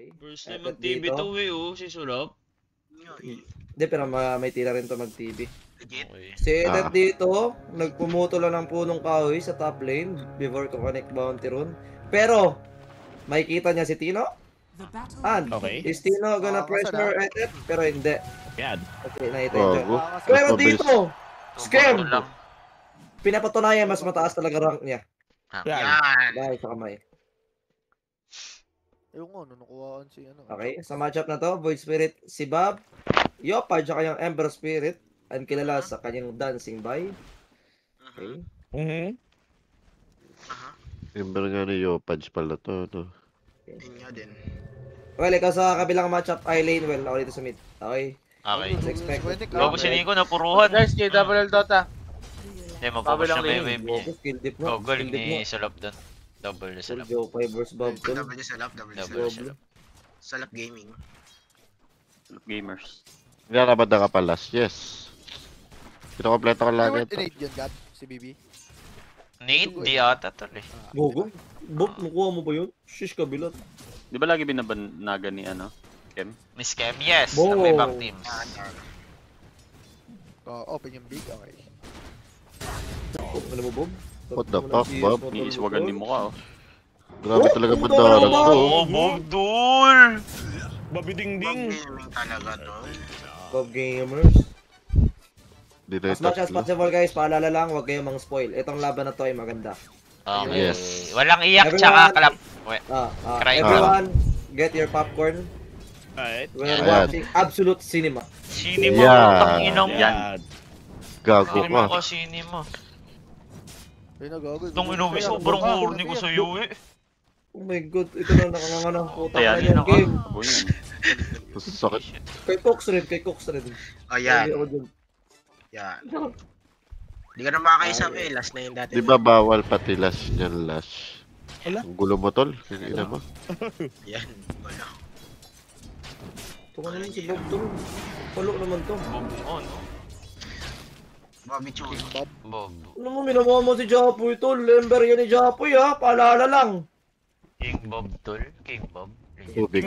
Okay. First time Etet mag-TV dito. to si Sulap. Hindi, pero may tira rin to mag-TV. Okay. Si Etet dito, nagpumuto lang ng punong kahoy sa top lane before to connect bounty rune. Pero, makikita niya si Tino. And, Okay. is Tino gonna pressure Etet? Pero hindi. Yan. Okay, na-attention. Bago. Pero Mas mabilis. dito, scam! lang. Pinapatunayan mas mataas talaga rank niya. Yan. Dahil sa kamay. Yung ano, nakuhaan si ano. Okay, sa matchup na to, Void Spirit si Bob, Yopa, tsaka yung Ember Spirit, ang kilala sa kanyang dancing by. Okay. Member nga ni Yopaj pala to, no? Yun nga din. Well, ikaw sa kabilang matchup ay lane well, ako dito sa mid. Okay. Okay. As expected. Bago si Nico napuruhan. Guys, JWL Dota. Hindi, mag-focus Kabilang siya may lane. wave niya. Bobo, skill dip mo. Galing Skill dip mo. ni Sulap doon. Double na Sulap. Yopa versus Bob. tol. W Salap, W Double Salap. na Sulap. Salap Gaming. Gamers. Nagkakabanda ka palas, yes. Kinokompleto ko Ay, lagi wait, ito. innate yun, God. Si BB. Need? Di ata tol eh. Gogo? Bob, nakuha mo ba yun? Shish, kabilat. Di ba lagi binabanagan ni ano? Kem? Miss Cam, yes. Bo. Ang may back teams. Open yung big, okay. Oh, ano mo, Bob? What the fuck, Bob? Iiswagan ni mukha oh. Grabe Oh, talaga puto bandaran na, to. Oh, Bob Dul! Babi ding Bob ding. Gaming talaga to. Bob Gamers. Di na As much as tatlo. possible guys, paalala lang, huwag kayong mang spoil. Itong laban na to ay maganda. Okay. Yes. Walang iyak Everyone- tsaka clap. Wait. Cry. Everyone, get your popcorn. Alright. We're Yan. watching absolute cinema. Cinema. Yan. Tang ina mo. Yan. Gago Cinema ka. ko, cinema. Ayun na, gago. Itong inuwi, sobrang horny ko sa'yo eh. Oh my god, ito na nakanganga ng putang Ayan, na yun yung ako. game. Abo yan. Sakit. Kay Cox rin. Ayan. Hindi ako dun. Yan. Hindi ka na makakaisap eh. Last na yung dati. Di ba bawal pati lash niyan lash? Ala? Ang gulo mo tol, yung ina mo. Yan. Wala. Ito ka naman si Bob to. Palo naman to. Bob, oh no. Bobby Chu. Bob. Ano mo, minamawa mo si Japoy to. Lember yan ni Japoy ha. Paalala lang. King Bob tol. King Bob. Tubig.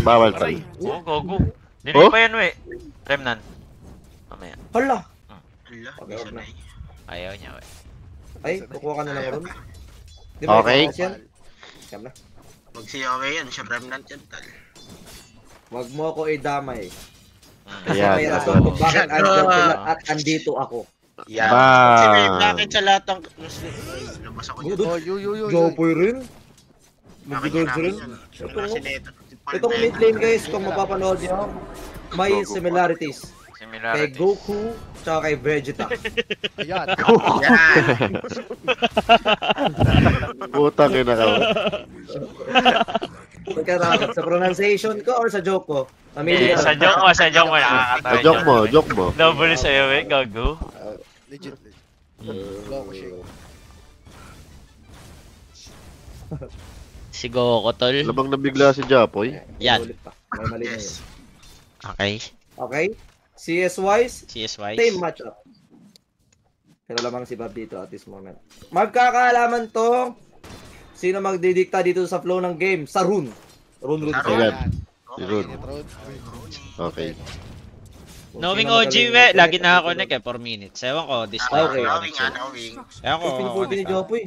Bawal tol. Oh, gogo. Oh? Dinig pa yan we. Remnant. Mamaya. Hala. Hala. Okay, Isa wag na na. eh. Ayaw niya we. Ay, kukuha ka na lang ron. Di Okay. ikaw yan? Siyam na. Pag si Yowe yan, siya remnant yan tal. Wag mo ako idamay. Kasi Ayan, may ayan. rason kung bakit andyan sila at andito ako. Yan. Ba. Kasi may bakit sa lahat ng... Ay, labas ako dyan. Oh, yo. Japoy rin. Akin Mag-girls rin. yan. Ito, Wala si Neto. itong mid lane guys, kung mapapanood nyo, may similarities. Kay Similarity. Goku, tsaka kay Vegeta. Ayan. Yan. Putang ina ka. Pagkarapat, sa pronunciation ko or sa joke ko? Mamili ka Sa lang. joke mo, nakakatawa. Joke mo. Double sa'yo we, gago. Legit. Loko siya. Si Goku tol. Labang nabigla si Japoy. Yan. Ulit pa. May mali na yun. Yes. Okay. Okay? CS-wise, CS wise. same matchup. Pero lamang si Bob dito at this moment. Magkakaalaman to sino magdidikta dito sa flow ng game. Sa rune. Rune. Sa Ayan. Okay. Yun. Okay. Knowing OG we, lagi nakakonect eh, 4 minutes. Ewan ko, this time. Okay. Knowing, knowing. Ewan ko. Pinipulpi ni Jopoy.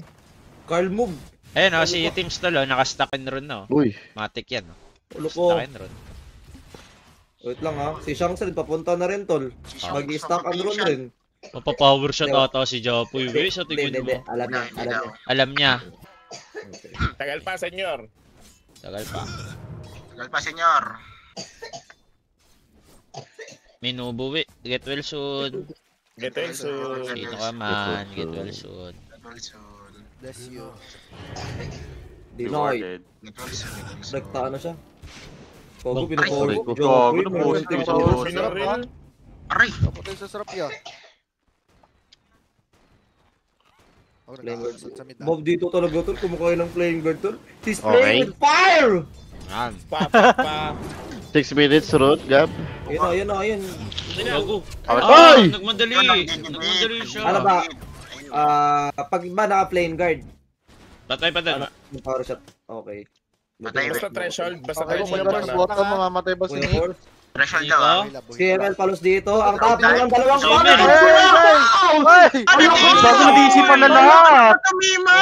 Carl move. Ayun o, si Teams tol, naka-stuck in run no. Uy. Matic yan. Ulo ko. Stuck in run. Wait lang ha. Si Shanks rin, papunta na rin tol. Mag-stack and run rin. Mapapower shot ata si Japoy we, sa tingin Hindi. mo. Alam niya. Alam niya. Tagal pa, senyor. Tagal pa. Tagal pa, senyor. Minubo we. Get well soon. Get well soon. Sino ka man, get well soon. Wilson. Bless you. Dinoy. Rewarded. Nagtaan na siya. Pogo, Bang- pinapower Ay, ko. gago, Jopoy, ano may po, positive si power. Jopoy? Sino rin? Aray! Kapatay sa sarap yan. Ako nag-aasat sa mid. Bob dito talaga tol, kumakain ng playing bird tol. He's Okay. playing with fire! Yan. Pa. 6 minutes road, Gab. Ayun na. Gago. Ay! Nagmadali. Nagmadali siya. Ano ba? Pag ba naka-plane guard, Patay pa din. yung power shot. Okay. Patay Basta threshold, basta Okay, threshold Kuya lang Force, na. bot ka, mamamatay ba si Kuya Nick? Force. Threshold Dito? daw ah. Si ML palos dito. Ang tapang ng dalawang Si comment. ML. Bago na-DC pala lahat. Tumima!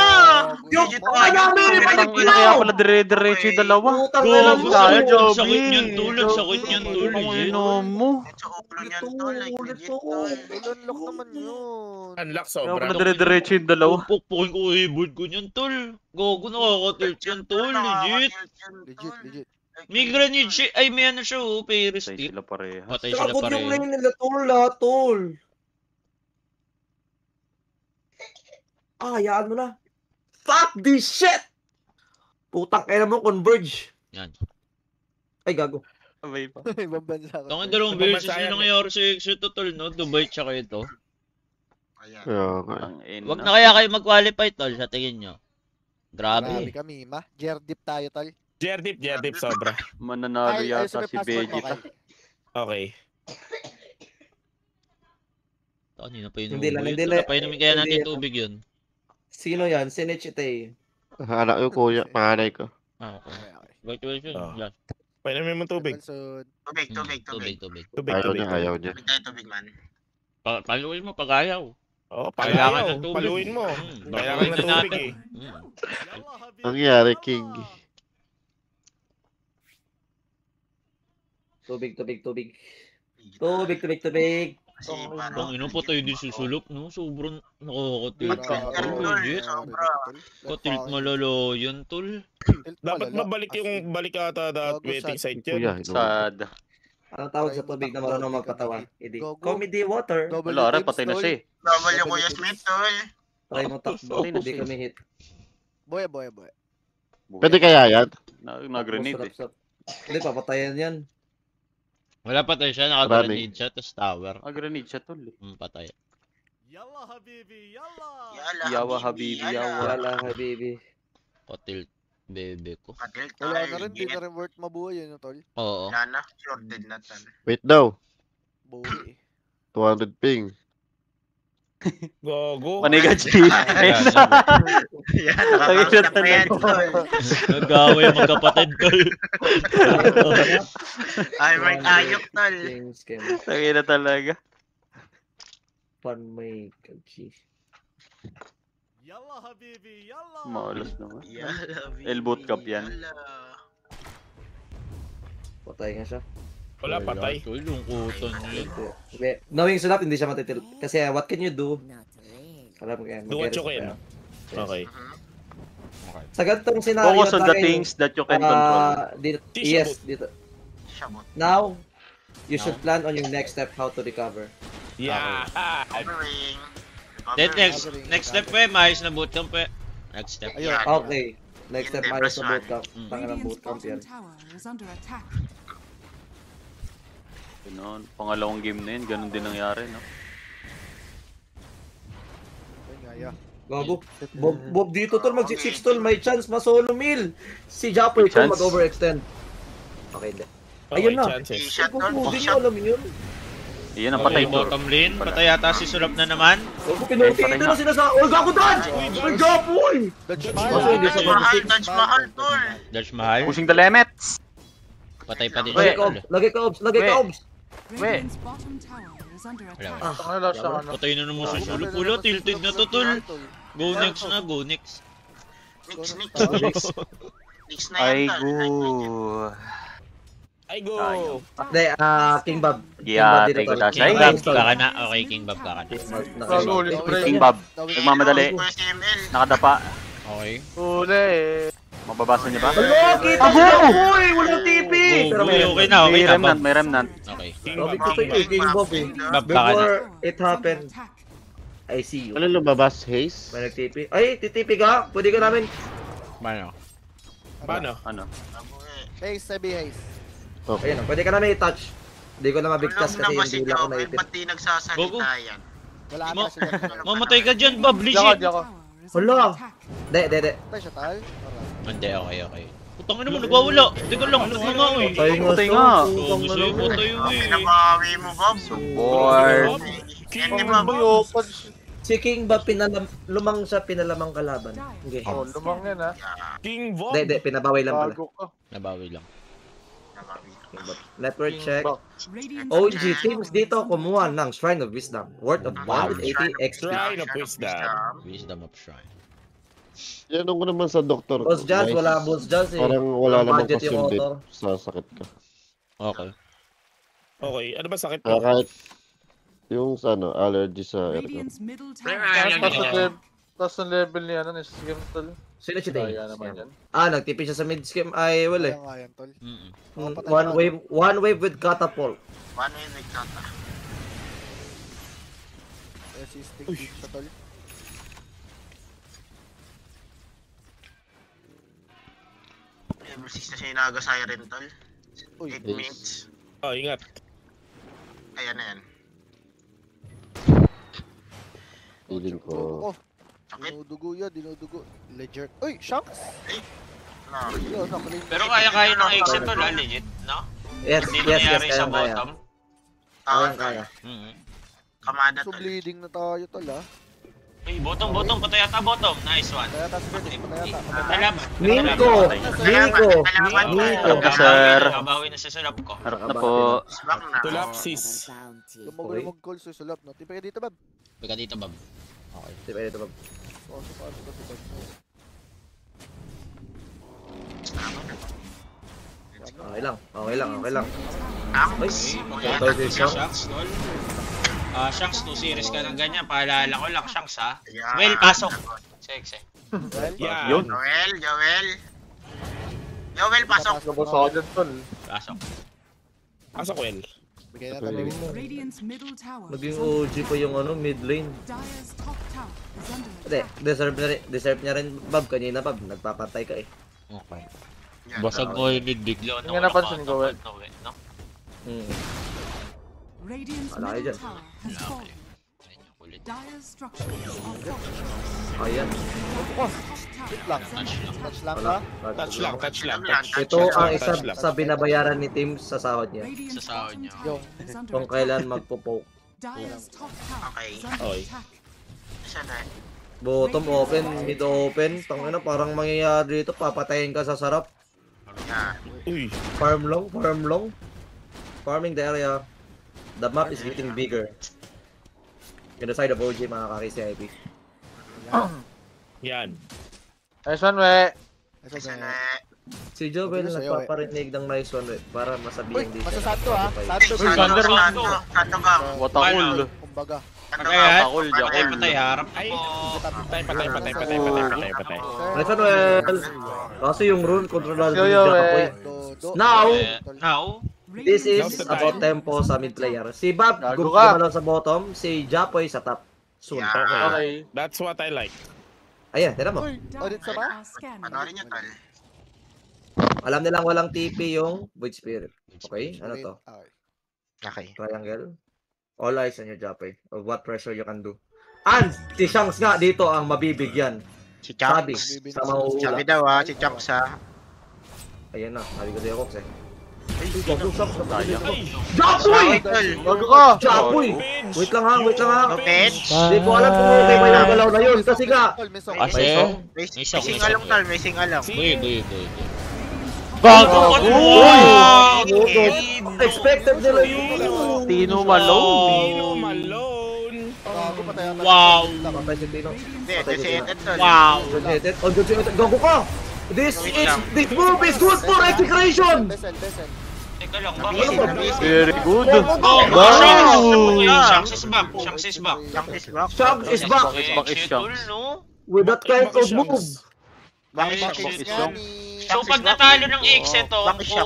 Yung Digit kaya one. meron pa Ang ina kaya pala dire-diretso yung dalawa. Putang ina Gogo, mo. tayo, sakit Joby. sakit niyan tol. Ang sakit niyan tol. Ang legit. ino mo. Sa ulo niyan tol, like legit tol. Unlock naman yun. Unlock Kaya sobra. pala dire-diretso yung dalawa. Pupukpukin ko keyboard ko niyan tol. Gogo, nakaka-tilt yan tol. Legit. Legit, legit. May grenade siya. Ay, may ano siya oh. Pair Patay stick. sila parehas. Patay sila Sakot yung pareho. lane nila tol. Lahat tol. Hayaan mo na. Fuck this shit! Putang ina mo, converge. Yan. Ay, gago. Abay pa. Ibang bansa ka. Tangin dalawang Ibang versus bansa na yan, nangyayari sa exit tol no. Dubai tsaka ito. Ayan. Kaya nga. Ang ina. Wag na kaya kayo mag-qualify tol sa tingin nyo. Grabe Grabe. kami, ma. Gerdip tayo, tol. Jerdip sobra. Mananalo yata si Vegeta. Okay. Kanina pa yun. Hindi lang, hindi Hindi lang. Napainumin kaya natin Hindi. tubig yun. Sino yan? Sinechite. Anak ko kuya, panganay ko. Ah, okay. Okay, okay. Congratulations. Oh. Yan. Painumin mo tubig. Sunod. Tubig, Mm, tubig, tubig. Tubig. Tubig, Ayaw tubig. niya, ayaw niya. Tubig tayo, tubig man. Paluin mo pag ayaw. Oo, Kailangan palayaw. ng tubig. Paluin mo. Mm, Kailangan paluin ng tubig natin. eh. Mm. Nangyari, King. Tubig. Tubig. Kasi parang... Ang ino pa tayo din susulok, no? Sobrang nakaka-tilt Grabe. yan, tol. Legit. Sobra. Ka-tilt malalo yan, tol. Dapat mabalik yung balik ata that Gago, waiting sad. site yun. Kuya, Sad. Anong tawag sa tubig na marunong magpatawa? Hindi. Gogo. Comedy water. Wala rin, patay na siya eh. Bawal yung Kuya Smith tol. Try mo takbo. Patay na Hindi siya. kami hit. Boy. Pwede kaya yan? Nag-grenade eh. Hindi, papatayan yan. Wala pa tayo siya, naka-grenade siya, tapos tower. Nag-grenade siya tol eh. Patay. Yala, Yawa, habibi, yawa. Wala, habibi. Pa-tilt bebe ko. Patil Wala tayo. na rin, di na rin worth mabuhay yun, tol. Oo. Wala na. Shorted na tol. Wait daw. Buhay. 200 ping. Gogo. Paniga G. Ayun na. Yan, nakakausap na yan tol. Nag-away ang magkapatid, tol. Ay, may ayok tol. James Ken. Tangin na talaga. Pan may kagsi. Maulos naman. Yala, baby, Elbow cup yan. yala. Patay nga siya. Wala, patay. Tol, lungkutan yun. Hindi. Knowing sulap, hindi siya matitil. Kasi what can you do? Alam mo kaya. Do what you can. Okay. Sa ganitong scenario, Focus on the things that you can control. Dito, Tisha yes, boot. dito. Shabot. Now, you should plan on your next step how to recover. Yeah. Covering. Then next step pa maayos na bootcamp pa. Next step. Ayun. Okay. Next step, Hindi, ayos plus na one. bootcamp. Tanga ng bootcamp yan. Ganun. Pangalawang game na yun, ganun din nangyari, no? Ayun nga, yeah. Gago. Bob dito tol, mag-6 tol, may chance ma-solo mill. Si Japper ko Chance? mag-overextend. Okay, hindi. Okay, Ayun na. chances. Shot tol. Gago, hindi Shot. nyo alam yun. Iyan ang Okay, patay to. bottom lane. Patay yata si Sulap na naman. Gago, pinulti patay ito na. na sila sa... Oh, gago dodge! Ay, gago, uy! Dodge Kasi mahal. hindi sa Dodge mahal, 26. dodge mahal tol. Dodge mahal. Pushing the limits! Patay pa din Lagay siya. ka, Obs. Lagay ka, Obs. Lagay ka, Wait. Obs. Wala. Patay na naman si Sulap. Wala, tilted na to, tol. Go next na, go next. Nix, nix. Next. Nix na Ay, yan tol. go. Ay, go. Hindi, King Bob. Yeah, King take Bob it as King ay. Bob, kaka na. Okay, King Bob, kaka na. King Bob. Nagmamadali. First ML. Nakadapa. Okay. Mababasa niya ba? Hello, kita Abo! sila, uy! Walang TP! Go, Pero go, may... okay na, okay May na. remnant, Bob. may remnant. Okay. Sabi ko sa'yo, King Bob eh. Bob, kaka na. Before it happened, I see you. Ano lumabas, Haze? May nag-TP. Ay, titipi ka? Pwede ka namin. Paano? Paano? Ano? Haze, sabi Haze. Ayun, pwede ka namin i-touch. Hindi ko na mabigtas Tulog na kasi ba si hindi lang ako Joel? naipit. Ba't di nagsasalita yan? Wala Mo- na sila. Mamatay ka dyan, Bob. Legit. Hala! Hindi. Patay siya, tal. Alright. Hindi, okay. Putang ina mo, nagwawala. Hindi ka lang, nagmamaw eh. Patay nga. Oo, masaya po tayo eh. Pinabawi mo, Bob. Bored. Yan ni Bob. Si King ba lumang sa pinalamang kalaban? Hindi. Oh, lumang yan ha. King Vog. Hindi, pinabaway lang pala. Bago ka. Nabawi lang. Network check. Radiant's OG teams dito kumuha ng Shrine of Wisdom worth of 180 XP. Shrine of Wisdom. Wisdom of Shrine. Yan ko naman sa doktor. Boss Jazz, wala Boss Jazz eh. Parang wala namang budget yung posible. auto. Sasakit ka. Okay. Okay, ano ba sakit Kaya mo? kahit yung sa ano, allergy sa aircon. Radiant's middle tower. Taas ang level niya, ano, Skim tol. Sino si Tay? Kaya naman yan. Nagtipid siya sa mid scheme. Ay, wala eh. Kaya nga yan, tol. Mm-mm. One wave with catapult. One way with kata. Resisting din siya, tol. Level 6 na siya yung Naga Siren, tol. Uy, 8 Yes. minutes. Oh, ingat. Ayan na yan. Feeling ko. Oh, Sakit. dinudugo yan, dinudugo. Ledger. Uy, Shanks! No. Yun, nakalink. Pero kaya ng exit to, legit, no? Yes, Hindi yes, yes, nangyari kaya sa kaya. bottom. Kaya. Mm-hmm. Kamada, So tol. bleeding na tayo, tol, ha? Ay, bottom, patay yata bottom. Nice one. Patayata si Freddy, patayata. Salamat. Nico! Nico! Harap na, sir. Nabawi na sa salap ko. Harap na po. Swak na. Tulapsis. Lumag call sa sulap, no? Tipa ka dito, Bab. Pagka dito, Bob. Okay, di ba ito ba? Pasok. Okay lang, okay lang, okay lang. Ako. Ay, Pagkata okay, si Shanks, tol. Shanks, 2 series ka ng ganyan. Paalala ko lang, Shanks, ha? Yeah. Well, pasok. Sexy. Well, Yeah. Yun. Joel, pasok. Tapos ako dyan, tol. Pasok. Pasok, well. bigay na tayo. Radiant's middle tower. Maging OG pa yung ano, mid lane. Dire's top tower is under Hindi, attack. deserve niya rin, Bob. Kanina, Bob, nagpapatay ka eh. Okay. Yan. Basag ko yung mid bigla. Hindi nga napansin ko, well. No? Radiant's Wala kayo middle dyan. tower has fallen. Kulit. Dire's structures are fortified. Ayan. Wait lang. Touch lang. Touch lang Wala. ka. Touch lang. Ito ang isa Touch lang. sa binabayaran ni Tim sa sahod niya. Radiant's Sa sahod bottom niya. tower is under Kung attack. kailan magpo-poke. Dire's top tower Okay. is under Okay. attack. Saan na? Bottom open, mid open. Tangina, parang mangyayari dito. Papatayin ka sa sarap. Yeah. Uy. Farm long, farm long. Farming the area. The map is getting bigger. In the side of OG, mga kaki-CIP. Yan. Nice one, we. Saan na? Si Jovel Mabilis sa'yo, nagpaparinig ng nice one para Uy, masabihin dito. masasanto, ha? Santo, Santo, Thunder. Santo ba? Watakul. Kumbaga. Santo Kaya, ba? Pakul, patay, Jakul. patay, harap Ay. ko. Patay. Nice one, well. Kaso yung rune, kontrolado Yo, ni yo, Jackapoy. Do. Now, Now, this is Now's the about time. tempo sa mid player. Si Bob, Gago gumalaw sa bottom. Si Japoy sa top. Soon. Yeah. Okay. That's what I like. Ayan, tira mo. Uy, audit sa ba? Are scanning. Panorin niyo, tol. Alam nilang walang TP yung Void Spirit. Okay, ano to? Okay. Okay. Triangle. All eyes on your Japoy. Of what pressure you can do. And si Shanks nga dito ang mabibigyan. Si Sabi, Chunks. sa mauula. Sabi daw ha, si Chunks ha. Ayan na, sabi ko sa'yo, Cox eh. Gago, Shanks, napakabili ko. Ay. Japoy! Tol. Bago ka! Japoy! Bench. Wait lang ha, wait lang ha. No bench. Hindi ko alam kung okay ba yung galaw na yun. Kasi nga, Tol, may song. Kasi, May May shock, may singalong shock. tol, may singalong. buy. Bago ko! Wow! Expected nila yun. Tino Malone. Tino Malone. Bago pa tayo. Wow! Patay si Tino. Hindi, ito si Etet tol. Wow! Oh, good si Etet. Gago ka! This move is good for execution! Besel. Teka lang, ba? Busy na busy. Very good. Oh, Wow. Shanks is back. Shanks is back. Chunks is back. Shanks is back Back is Shanks. no? with that kind of move. Bakit Bakit Chunks Nga Chunks? ni... So, pag natalo ng Exeto, Bakit siya?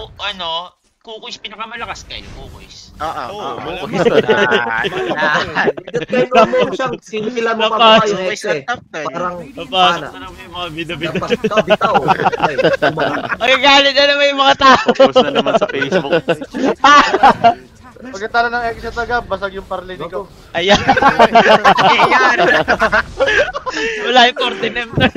Kukuis pinakamalakas kayo, Kukuis. Oo. That kind of move, Shanks. Sinikilan mo pa ba yung Always ex eh. on top tol. Parang Napasok pana. na naman yung mga bida-bida. Dapat ka bitaw. Ay, tumakas. Ay, galit na naman yung mga tao. Post na naman sa Facebook. Pagkatalo ng exit agad, basag yung parley ni ko. Ayan. Ayan. Wala yung coordinate na.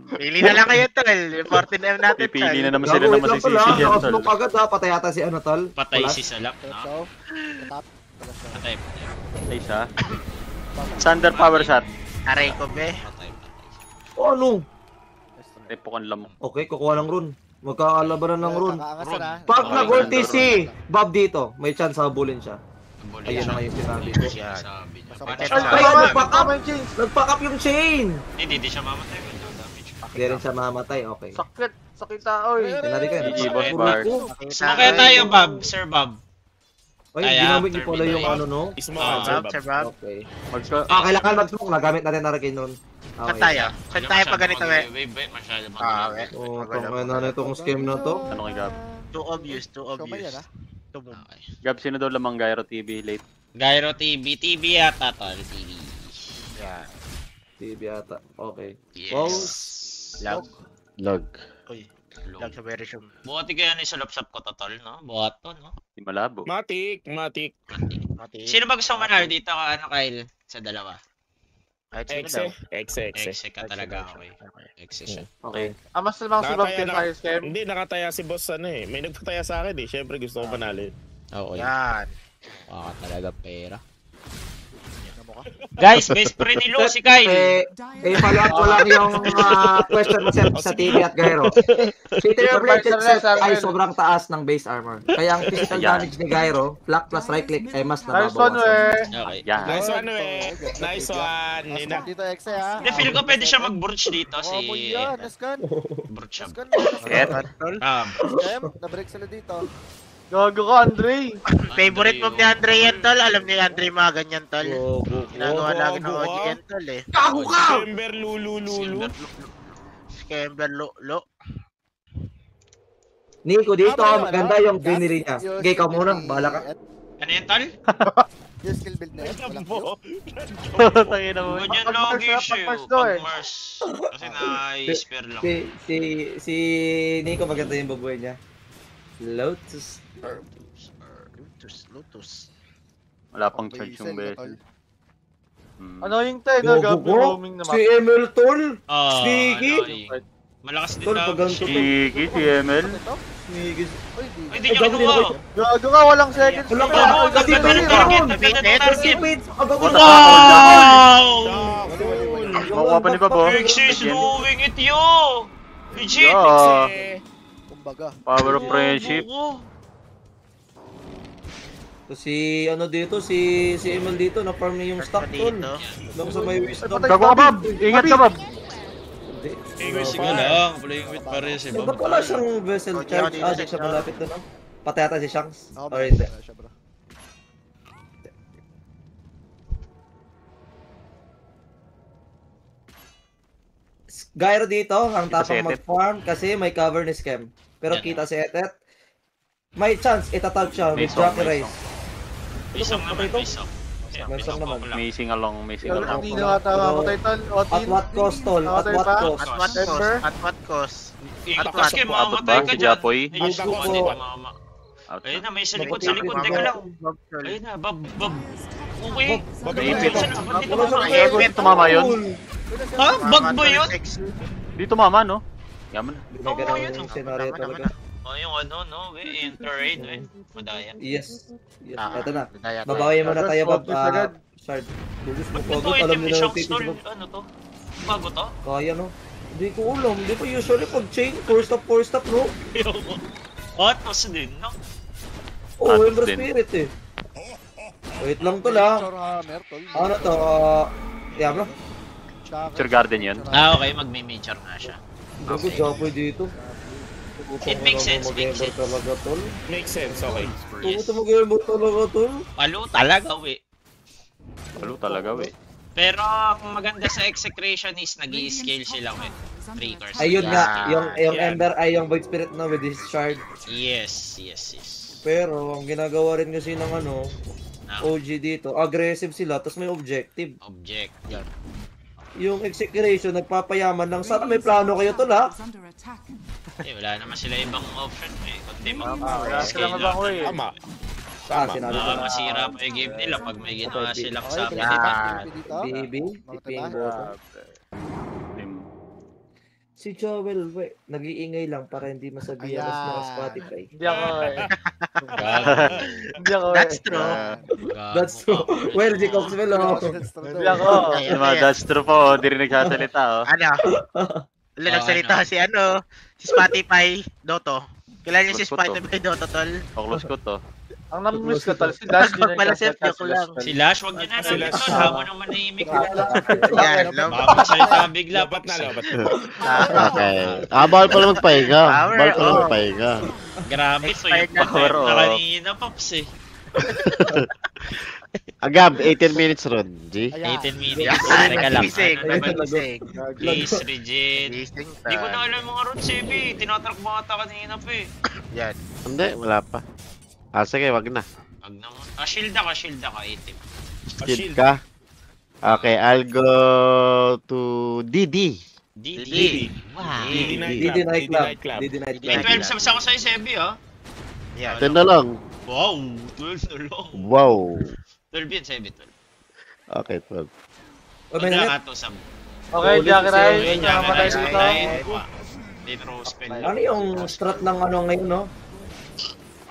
Pili na lang kayo tol. Yung 14M natin tol. Pipili na naman sila Gago, na wait lang pala. masisisi yan, tol. Nakasunok agad ha. Patay ata si ano, tol. Patay Wala. si Salap, no? So, top. Patay, patay. Nice ha. Thunder power shot. Aray ko, be. Patay. Oh, ano? Tepokan lang mo. Okay, kukuha ng run. Magkakalabanan ng run. Kakaangas na. Pag Okay, nag-ulti ganda, si Bob dito, may chance habulin siya. Ayun na nga yung sinabi ko. Yan. Sabi niya. Masama. Pwede Ay, siya. nag-pack up! Nag-pack up yung chain! Hindi siya mamatay. Wala damage. Hindi rin siya mamatay, okay. Sakit. Sakit na, oy. Tinari ka. GG, boss bar. Saan kaya tayo, Bob? Sir Bob. Ay, Kaya, ginamit niyo pala yung terminate. ano, no? Smoke Ah, answer, Bob. Sir Bob. Okay. Magka... Kailangan mag-smoke. Nagamit natin na rin nun. Saan tayo? Saan tayo pag ganito, we? Wait, masyado We. Oh, tangay na itong scam na to. Ano kay Gab? Too obvious, too Show mo yan, obvious. ah. Too move. Okay. Gab, sino daw lamang Gyro TV late? Gyro TV. TV yata, tol. TV. Yan. TV ata. Okay. Yes. Lag. Lag. Uy. Lag sa very sure. Buhati kaya ni Sulapsap ko to, tol, no? Buhat to, no? Di malabo. Matik. Mati. Sino ba gusto manalo dito, ano, Kyle? Sa dalawa? Kahit sino daw. Exe. Exe ka talaga, okay. Exe siya. Okay. Amas lamang si Bob Nakataya Ken na. tayo, Skem. Hindi, nakataya si boss ano eh. May nagtataya sa akin eh. Siyempre gusto ko panalo. Okay. Yan. Baka talaga pera. Ano mo ka? Guys, best friend ni Lu, si Kyle. Follow up ko lang yung question mo sa TV at Gyro. Si Trailblazer set ay sobrang taas ng base armor. Kaya ang physical Ayan. damage ni Gyro, flat plus right click ay mas Nice one, nababawasan. we. Okay. Yan. Nice one, we. Nice one. Last Nina. one dito, Exe, ha? Hindi, feel ko pwede siya mag-burch dito, Oh, mo si... yan. Nascan. Burch siya. Nascan. Yes. Scam. Na-break sila dito. Gago ka, Andre. Favorite move ni Andre yan, tol. Alam ni Andre mga ganyan, tol. Gogo. Ginagawa lagi ng Gogo, OG ah. yan, tol, eh. Kago ka! Timber, lulu. Scamber, lo. Nico, dito maganda yung binili niya. Okay, ikaw muna. Bahala ka. Ano yan, tol? Yung skill build na yun. Walang Bo. Tangin na mo. Ganyan Pag- lagi pag- siya. pag- daw, eh. Pag Mars. Kasi na-spare lang. Si Nico maganda yung baboy niya. Lotus. Lotus. Wala pang May charge cell yung na, beses. tol. Ano yung tayo na Gab? Gogo. Roaming na Si Emil Tol. Oh, Sneaky. annoying. Malakas din Tol, lang pag ganito siya. to. Sige, si ML. Ito? Sneaky. Uy, di. Ay, di niya kinuha. Gago ka, walang seconds. Walang na. ka. Kasi Kasi target, target. target. Wait, agaw What na. Wow! Makuha pa ni Babo. Pixie is doing it, yo! Legit! Yeah. Kumbaga. Power of friendship. Buko. Si ano dito, si Emil dito na farm niya yung stock tol. Dito. Lang sa may wisdom. Gago ka, Bob. Ingat ka, Bob. Sige lang, playing with Paris eh. Ba't wala siyang vessel Okay, charge? okay, Ah, di okay. siya malapit doon. No? Patay ata si Shanks. Ako Or hindi. siya, bro. Gyro dito, ang Kita si tapang Etet. mag-farm kasi may cover ni Scam. Pero Yan. kita si Etet, may chance itatag siya with May song, Jockey may Race. May song naman, may song. May song naman. May sing along, may sing along. Hindi na ata mamatay, tol. At what cost, tol? At Mamatay what pa? cost? At what Ember? cost? At what cost? Ingat At ka, Skem, Abot ba mamamatay ka si dyan. Japoy? Hindi Gusto ko, ko. hindi ka mama. Out Ayun na. na, may sa likod, teka lang. Ayun na, Bob. Okay. Ipit. Hindi tumama. Ipit, tumama yun. Ha? Bug ba yun? Di tumama, no? Yaman na. Binigyan Oo, ng yun. senaryo Tama, talaga. Oh, yung ano, no? Inter-raid, Madaya. Yes. Yes. Ito na. Daya tayo. Babawi muna tayo, Bob. Focus agad. Shard. Bugis mo Ba't po ito agad. Alam item ni nila Shanks, tol? natin. Ano to? Bago to? Kaya no? Hindi ko alam. Hindi pa usually pag chain, 4 stop, no? Atos din, no? Oo, Atos Ember din. Spirit eh. Wait lang to la. Major Hammer, tol. Ano to? Diablo? Tsaka- Future Garden yun. Okay, magme-major nga siya. Gago, Japoy dito. It makes sense, makes sense. Talaga, tol. Makes sense, okay. Yes. Ito mag-ember talaga, tol. Palo talaga, we. Palo talaga, we. Pero ang maganda sa execration is nag-i-scale sila with 3 cars. Ayun nga, yung Yan. Ember ay yung Void Spirit na with his shard. Yes. Pero ang ginagawa rin kasi ng ano, Now, OG dito, aggressive sila, tapos may objective. object. Yung execution, nagpapayaman lang. Sana may plano kayo tol ha? Is under attack. Eh, wala naman sila ibang option eh. Kundi Wala silang mag-scale ibang way. Tama. Ah, Tama. sinabi ko na. masira pa yung game nila pag may ginawa silang Okay, sabi, okay. di ba? Yan. dito. BB, Mga tiping taba. bottom. Team. Si Joel, we, nag-iingay lang para hindi masabihan mas mga Ayan. Spotify. Hindi ako eh. Gago. Hindi ako eh. That's true. Gago That's ka, true. boy. Well, si Coxwell, oh. Hindi ako. Yung mga that's true po, di rin nagsasalita oh. Ano? Wala nagsalita si ano, si Spotify Doto. Kailan niyo si Close ko to. Spotify Doto, tol? Paklose ko to. Ang namimiss ko tal, si Dash din Pala, sir, nagsasalita, joke lang. Si Lash, wag niyo na Si namin Lash. tol. Hamo nang manahimik. Yan, love. Baka magsalita bigla. Lobat na, Paps, eh. lobat na. Okay. Bawal pala magpahinga. Power, Bawal pala oh. magpahinga. Grabe to Expired yung na time to. na kanina, Paps eh. Agab, 18 minutes ron. G? 18 minutes. Yan, Teka lang. nagising, Ano ba? nagising. Please, Regine. Gising Hindi ko na alam mga road CV. Tinatrack mga ata kanina pa eh. Yan. Hindi, wala pa. Sige, wag na. Wag naman. Shield ako, 18. Skip ka. Okay, I'll go to DD. DD. Wow. DD Didi Night Club. Club. Didi Night May Club. 12 subs ako sa'yo, Sebi ah. Yan. 10 na lang. Wow, 12 na lang. Wow. 12 yun, Sebi, 12. Okay, 12. Oh, may Wala nalit. ka to, sub. Okay, Ulit Jackie si Rai, Sebi. sama tayo dito. Late rose spell. Ano yung strat ng ano ngayon, no?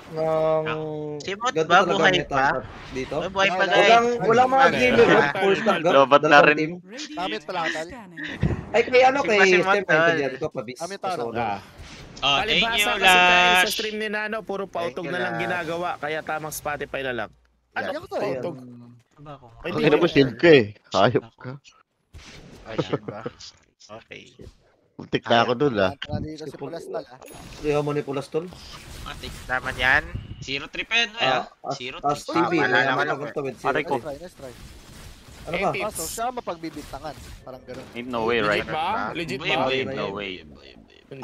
Ng... Si Bot ganito ba, talaga buhay meta pa? Dito? May buhay pa, guys. Walang mga gamer, full stack, Lobat na dalawang rin. team. Damit pala ka, Tal. Scanning. Ay, kay ano, Si kay Masimon, Step Tal. Intelligent ko, pabis. Kami tao, Pasolo. Ah. Oh, thank you, Palibhasa kasi dahil sa Lash. stream ni Nano, puro pautog Thank you, na lang Lash. ginagawa, kaya tamang Spotify na lang. Ano? Yan ko to, Pautog? Ay, Ang ina mo, shield ka eh. Hayop ka. Ay, shit ba? Okay. Muntik na ako dun ah. Nandito si Pulas Tal, ah. Kaya mo ni Pulastol. Matik. Naman yan. 0-3 pen, eh. 0-3. Stevie, Wala kaya naman mo ako, ganito with Aray zero. ko. Nice try. Ano ba? Tips. Kaso siya mapagbibintangan. Parang ganun. Ain't no way, right? Legit ba? Legit Boy, ba? boy, No boy, way. boy, boy. Hindi.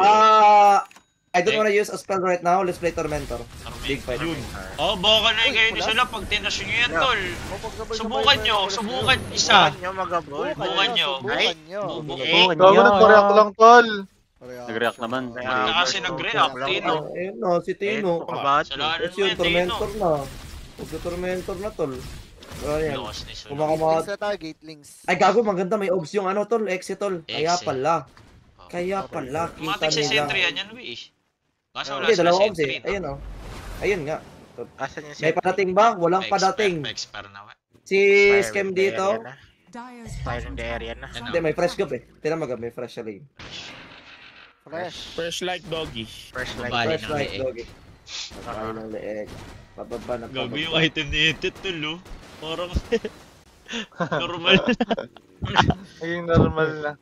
I don't wanna use a spell right now. Let's play Tormentor. Big fight. Oh, baka na kayo ni sila pag tinasyo nyo yan, tol. Sabay-sabay Subukan nyo, tayo. subukan isa. Nyo, magabol. Subukan nyo. Subukan nyo. Bubukan Gago, nag-react lang, tol. Nag-react naman. Ba't na kasi nag-react, Tino? Ayun no, si Tino. Kabat. Salanan Yes, mo yung yan, Tino. Tormentor na. Tormentor na, tol. Ano yan? Lakas ni Solo. Kumakamat. Gatelings na tayo, gatelings. Ay, gago, maganda. May obs yung ano, tol. Exit, tol. Kaya Exit. pala. Kaya pala. Mga Kita tig si nila. Sentry yan yan, Wish. Kaso wala Hindi, sila dalawa obs Sentry. eh. Ayun oh. Ayun nga. Asan yung May padating ba? Walang padating. Pa-expire na. Si Scam dito. Dyer's Fire bottom in the tower area na. is Hindi, under may fresh attack. gap eh. Tira mag may fresh siya lane. Fresh. Fresh like doggy. First like Bali Fresh ng like leeg. doggy. Pagkain ng leeg. Pababa na Gabi yung pababa. item ni Etet, tol, oh. Parang normal. Naging normal na.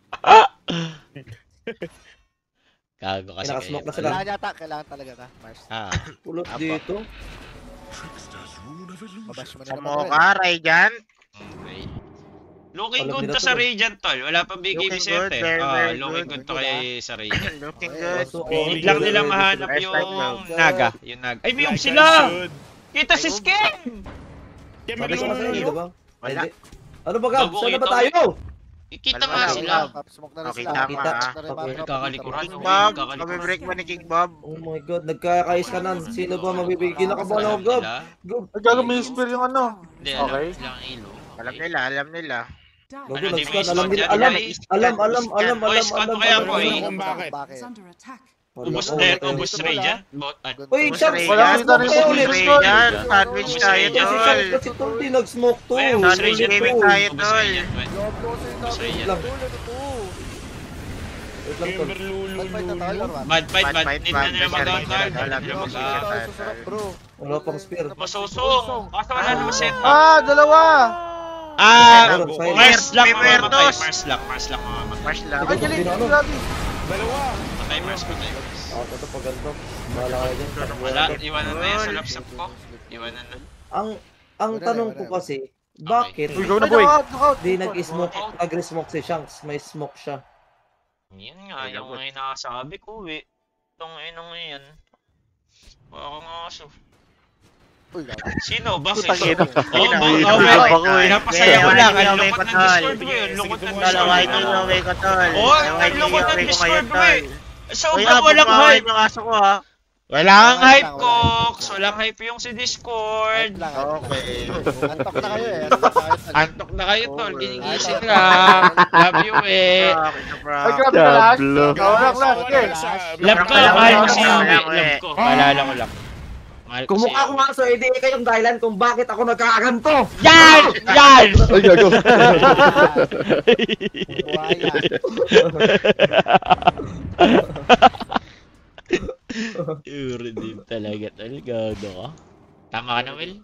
Gago kasi Pinaka-smoke na kayo. sila. Kailangan yata, kailangan talaga ka, Mars. Ah, Pulot Apo. dito. Mabash mo na naman. Kumo ka, Rayjan. okay. Looking Alam good nila to to, sa eh. Radiant, tol. Wala pang bigay Looking ni good, Sete. very, very Looking good. good to kay sa Radiant. Looking good. So, Need lang nilang mahanap Fresh yung like love. Naga. Yung Naga. Ay, may Like obs sila! I should. Kita si Skem! Kaya Sabi ko na sa inyo, malulunod. diba? Wala. Hindi. Ano ba, Gab? Gago, Saan na ba ito, tayo? Ikita Wala, nga wala. sila. Smoke na rin Okay, sila. tama, Kita. ah. Smoke na rin, Okay. mga Nagkakalikuran. kapatid. King Ano? Bob, Kakalimutan. kami-break mo ni King Bob. Oh my god, nagkakais ka nan. Sino ba mabibigyan? Kinakabahan ako, Gab. Nila. Gab. Ay, gago, may spear yung ano. Hindi, alam Okay. silang ilo. Alam nila, alam nila. Gago, Ano, di nag-squad. may Alam nila. squad Alam. yan, Alam. Boys, squad mo kaya, boy? Kung bakit. Is under attack. Ubus Wala, net, wala, ubus wala. Radiant. Bot, Uy, Ubus Sharks! Radiant. Wala kita rin Smoke ubus kayo, Ubus ulit. Radiant, sandwich Ubus tayo, Radiant. Kasi tol. Sharks kasi tol, di nag-smoke to. Ayun, Sandwich Sulit gaming to. tayo, ubus tol. Radiant. man. Job ko sa Ubus Radiant. lang. Ulo na to. Wait lang, tol. Fight na tayo, Lulululu. Larwan. Bad fight, Bad bad. fight, Need na bad nila fight. mag-down. Alam nyo, Job mag-iingat tayo tayo, sa sarap, tol. bro. Wala pang spear. Masusong. Kaso wala naman set up. Ah, dalawa! Meron, sayang. Mars lang May mamamatay. Muertos. Mars lang mamamatay. Mars lang. Ay, galing, Ano? grabe. Dalawa. Patay Mars, patay Mars. Ako, ito pag ganito. Bahala kayo dyan. Wala, iwanan na yan sa lapsap ko. Iwanan na. Ang tanong ko kasi, bakit Uy, go na, boy! di nag-smoke, nag-smoke si Shanks? May smoke siya. Yan nga, yung mga inasabi ko, eh. Itong inong yan. Baka nga aso. Uy, gago. Sino? Bakit? Putang ina. Oh, Ina, okay. Napasaya ko lang. Ang Away lungkot ko, ng tol. Discord mo yun. Lungkot ng Tol, Discord away mo. ko, away ko, tol. Oh, Away ang lungkot ng ko Discord ngayon, mo, eh. tol. Uy, Sobrang abot walang mo away hype. yung aso ko, ha. Walang Wala hype, lang, Cox! wala. Walang hype yung si Discord! Lang, Okay. Antok na kayo eh. Antok na kayo. Antok na kayo, tol. Oh, Ginigising lang. Love you, eh. Ay, grabe ka lang. Diablo. Wala lang, sige. Love ko, Wala, mahal ko wala, si wala, Uwe. wala. Love ko. Maalala ko lang. Mahal ko si Kumukha ko Uwe. nga so, edi kayong dahilan kung bakit ako nagkakaganto. Yan! Yan! Ay, gago. Buhaya. Redeem talaga, tol. Gago ka. Tama ka na, Will?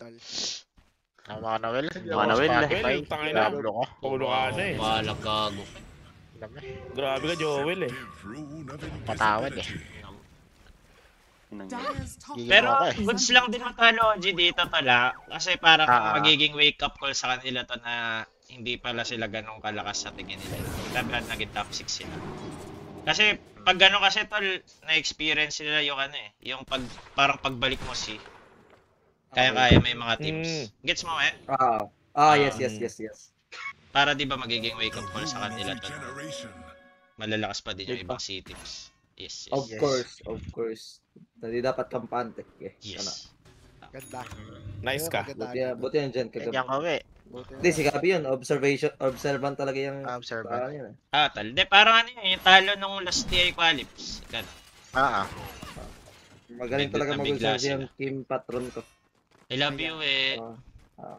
Tama ka na, Will. Tama na, Will. Spotify. Will, tangin na. Diablo ko. Pulo ka na eh. Bahala, gago. Alam na. Grabe ka, Joel eh. Patawad eh. Dyer's top Gigil Pero ako eh. goods lang din matology dito, tala. Kasi parang magiging wake-up call sa kanila to na hindi pala sila ganun kalakas sa tingin nila. Kaya naging top 6 sila. Kasi pag gano'n kasi tol, na-experience nila yung ano eh. Yung parang pagbalik mo si kaya-kaya may mga teams. Gets mo eh? Yes. Para di ba magiging wake-up call sa kanila to na malalakas pa din yung ibang teams. Yes. Of course. Hindi dapat kampante. Yes. Ganda. Nice ka. Buti yan dyan. Ganyan ka, we. Hindi, si Gabi yun. Observant talaga yung... Observant. parang yun, eh. Tal. De, parang ano yun, yung talo nung last DI qualips. Ganun. Magaling talaga Bigla mag-observe yung sila. team patron ko. I love you eh.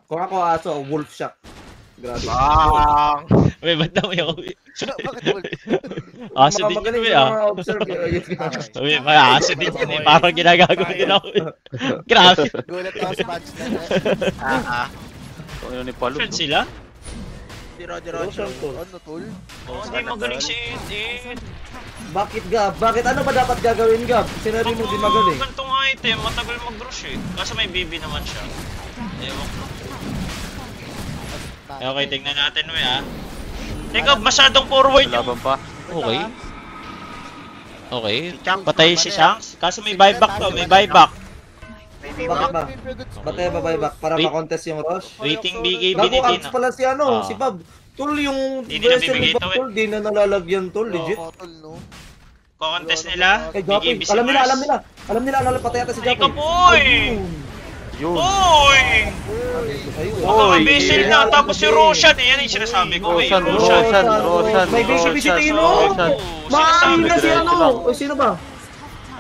Kung ako aso, wolf shock. Grabe. Bang! Uy, ba't na may ako? Bakit wala? Aso din yun Magaling eh yung ah. mga observe. Uy, mga aso din yun eh. Parang ginagagawa din ako eh. Grabe. Gulat ako sa match na eh. Kung ano ni Palud, Friend sila? Diro-dirocho. Ano, tol? Oo, hindi magaling si Edith. Bakit Gab? Bakit ano ba dapat gagawin Gab? Sinabi mo di magaling. Gantong item, matagal mag-rush eh. Kasi may BB naman siya. Ewan ko. Okay, tingnan natin we ah. Teka, masyadong forward yung... laban pa. Okay. Okay. Si Shanks, Patay si Shanks. Kaso may buyback to, may buyback. Maybe Bakit ba? ba? Ba't tayo babay back? Para Wait. ma-contest yung rush? Rating BKB Gago ni abs Tina. pala si ano, Ah. si Bob. Tol yung Di nila vessel bibigay ni to, Bob, tol, di na nalalagyan tol, legit. Oo, tol, no? Ko-contest nila. Eh, Gabi, BKB si alam nila, Mars. alam nila, patay ata si Ay, Gabi. kapoy! Yun. Oy! Ayun. Mga-bezel na, tapos si Roshan eh. Yan yung sinasabi ko eh. Roshan. May busy tayo, no? Oo, Maaari sinasabi na ko. si ano? O sino ba?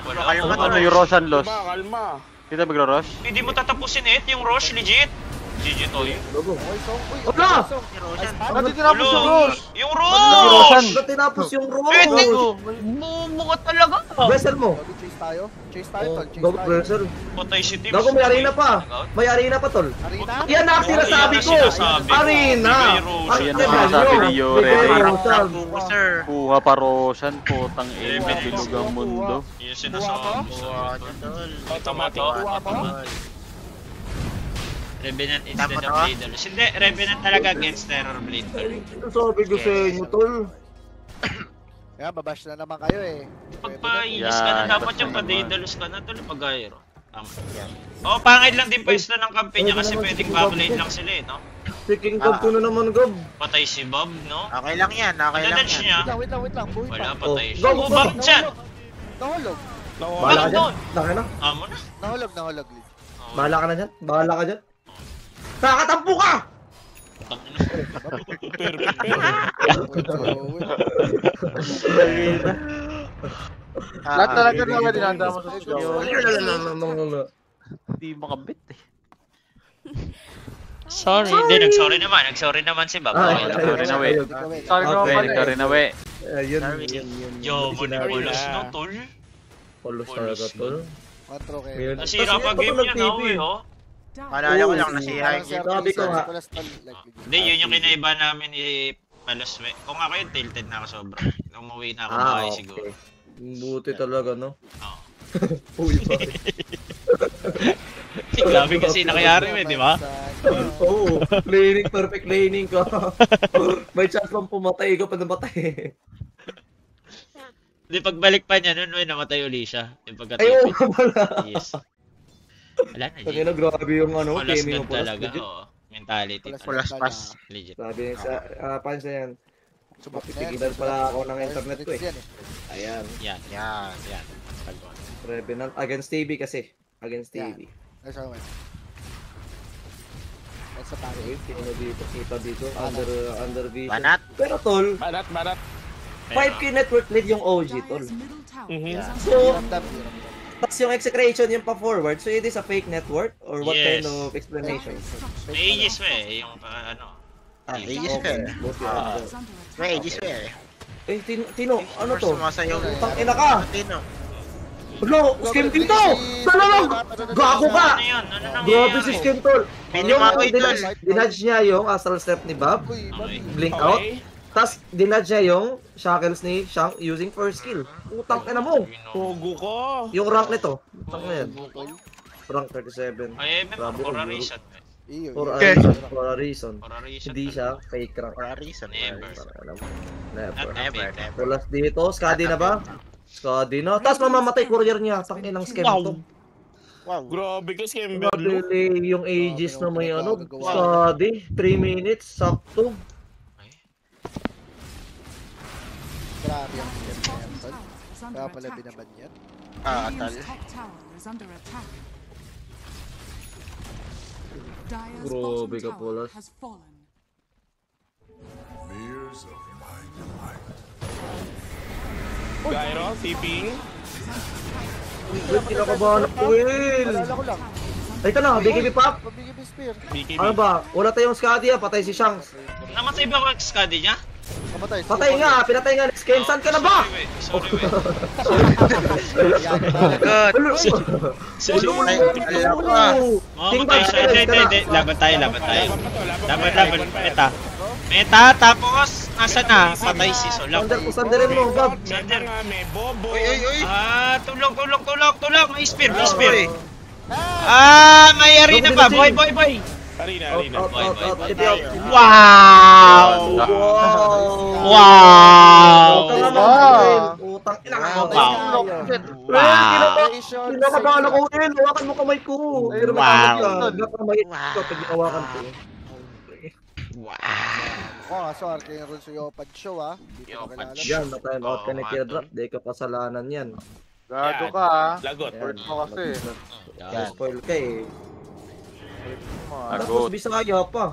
Wala. Ano yung Roshan loss? Kalma. Kita magro-rush? Hindi mo tatapusin eh, yung Rosh, legit. GG to yun. Wala! Ano tinapos yung Rosh? Yung Roshan. Rosh! Ba't tinapos yung Eh, Rose? Mumu ka talaga. Vessel mo. Gago, chase tayo? Chase tayo, tol. Chase Gago, tayo. vessel. Patay si Tips. Gago, may arena pa. May arena pa, tol. Arena? Yan na ang sinasabi ko. Arena. Yan ang sinasabi ni Yore. Sir. Kuha pa Roshan, putang ina, bilog ang mundo. Yung sinasabi ko. Automatic. Revenant instead Tama of to? Daedalus. Hindi, Revenant talaga against Terror Blade. Sabi ko sa inyo, tol. Kaya, babash na naman kayo eh. Pagpa-inis ka na, Yan, dapat basta yung naman. pa-Daedalus ka na, tuloy pag-aero. Tama. Oo, pangit lang din pwesto ng kampi niya kasi pwedeng backlane lang sila eh, no? Speaking Gab ko na naman, Gab. Patay si Bob, no? Okay lang yan, okay lang Dadalch yan. niya. Wait lang. Buhay Wala, pa. patay Oh, siya. go, Oh, go, Bob go. dyan! Nahulog. Bahala ka dyan. Taka na. Amo na. Nahulog, Lid. Oh, Bahala ka na dyan. Bahala ka dyan. Nakatampo ka! Lahat talaga naman dinadama sa show. Hindi makabit eh. Sorry. Hindi, nag-sorry naman si Bob. Ah, Okay lang. Sorry na, we. Sorry naman Okay, pala Sorry na, we. Yun. Yo, manipulos no, tol. Polos talaga, tol. Kontro kayo. Yun. Nasira pa game niya na, we, oh. Malala ko lang, nasira yung game. Sabi ko nga. Hindi, yun yung kinaiba namin ni Palos, we. Kung ako yun, tilted na ako sobra. Umuwi na ako bahay siguro. Buti talaga, no? Oo. Uy, pare. Grabe kasi nangyari, we, di ba? Oo. Perfect laning ka. May chance pang pumatay ka pa namatay. Di pagbalik pa niya nun, we, namatay uli siya. Yung Ay, oo pagka-tipid. nga pala. Yes. Wala na, G. Kanina grabe yung ano, Pulas gaming gan mo pulas. talaga, Legit. oo. Mentality. Pulas pas. Legit. Sabi sa, paano sa yan? Mapipigilan pala ako ng internet ko eh. Ayan. Yan. Yan. Yan. Revenant. Against TV kasi. Against Yeah. TV. Nice one. That's a parry. Okay, sino dito? Kita dito. Under vision. Banat. Pero tol, Barat. 5k network lead yung OG tol. Dyer's middle tower Mhm. is under So, Ramdam. tapos yung execration yung pa-forward, so it is a fake network? Or what Yes. kind of explanation? May Aegis pa eh, yung ano. Aegis pa. Both Tower are- is under attack. May Aegis pa eh. Eh, Tino, ano to? Sumasayaw. Tangina ka! Tino. Hello, skim dito! Tala lang! Gago ka! Ano yun? Ano nang Grabe si Skim tol! Pili Yung mo ako dinudge niya yung astral step ni Bob, Uy, Okay. blink out, tas dinudge niya yung shackles ni Shang using first skill. Utang ina mo! Pugo ko. Yung rank nito, utang na yan. Rank 37. Ay, Grabe, for a ang reason. Iyo. For a Okay. reason, for a reason. For a reason. Hindi siya fake rank. For a reason. Never. Alam mo, Not never. Never, ever. never. Tulas dito, Skadi na ba? Skadi na. Tapos mamamatay courier niya. Tangin ng scam to. Wow. Grabe ka, Skember. Delay yung ages na may ano. Wow. Skadi, 3 minutes, sakto. Grabe ang Dyer's shit na yan, bottom tol. tower is under Kaya pala attack. binaban yan. Tal. Radiant's top tower is under attack. Dyer's Grabe bottom ka, tower Polas. has fallen. Gyro, tipping. Will, kinakabahan ako, Will. Alala ko lang. Ay ka na, BKB Pop. Pabigay mo yung spear. BKB. Ano ba? Wala tayong Skadi patay si Shanks. Namatay ba ako Skadi niya? Kamatay. Patay nga, pinatay nga next game. Saan ka na ba? Sorry, wait. Yan, yan. Good. Ulo, Sorry. ulo, Ay, ulo, alam ko, ah. ulo. King Mamatay Bad siya. Series Hindi, ka na. hindi. Laban tayo. Laban. Laban. Meta. Meta, tapos, nasa na? Patay si Solak. Sanderin mo, Bob. Sander nga, may bobo. Uy. Ah, tulong. May spear. Ah, may arena pa. Boy. Arena. Out. Tipi out. Wow! Wow! Utang na Wow. Will. Utang ina ka. Wow. Will, kinakabahan ako, Will. Hawakan mo kamay ko. Pero Wow. makamag ka. Kamay ko pag ginawakan ko. Wow. Oo nga, so Arke yung rules yung Yopad show Hindi ko Yopad nakilala. show. Yan, na-time out ka Oo, ni nga, Teardrop. tol. Di ka kasalanan yan. Gago Yan. ka ah. Lagot. Yan. Hurt mo kasi. Spoil ka eh. Tapos Agot. Bisaya pa.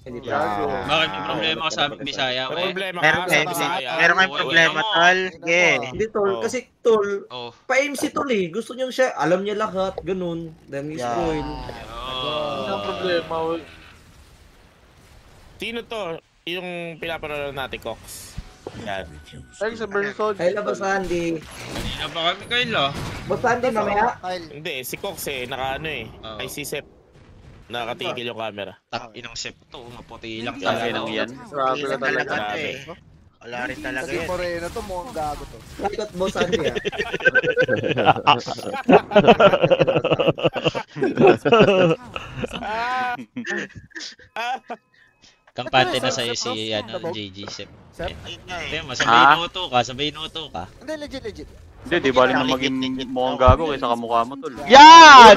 Hindi pa. Gago. Bakit may problema ka sa Bisaya, May we? problema Meron ka kayo. sa Bisaya. Meron kayong problema, tol. Sige. Hindi tol, Oh. kasi tol, Oh. pa-MC tol eh. Gusto niyo siya, alam niya lahat, ganun. Then Yeah. spoil. Ano ang problema? Sino to? Yung pinapanood natin, Cox. Yan. Ay, sa Bersod. Ay, labas Andy. Kanina pa kami kayo, Basta Andy, mamaya. Kyle, Hindi, si Cox naka Oo. Ay, si Sep. Nakatigil yung camera. Tak inang sep to, maputi lang Tangin talaga. ng yan. Grabe Hindi na talaga. talaga Grabe. eh. Wala rin talaga kasi yan. Moreno to, mukhang gago to. Ikot boss Andy ah. Ah! Kampante na sa'yo si JG Sep. Sep? Ayun nga eh. Kaya sabay noto ka. Hindi, legit. Hindi, di ba rin na maging mukhang gago kaysa kamukha mo, tol. Yan!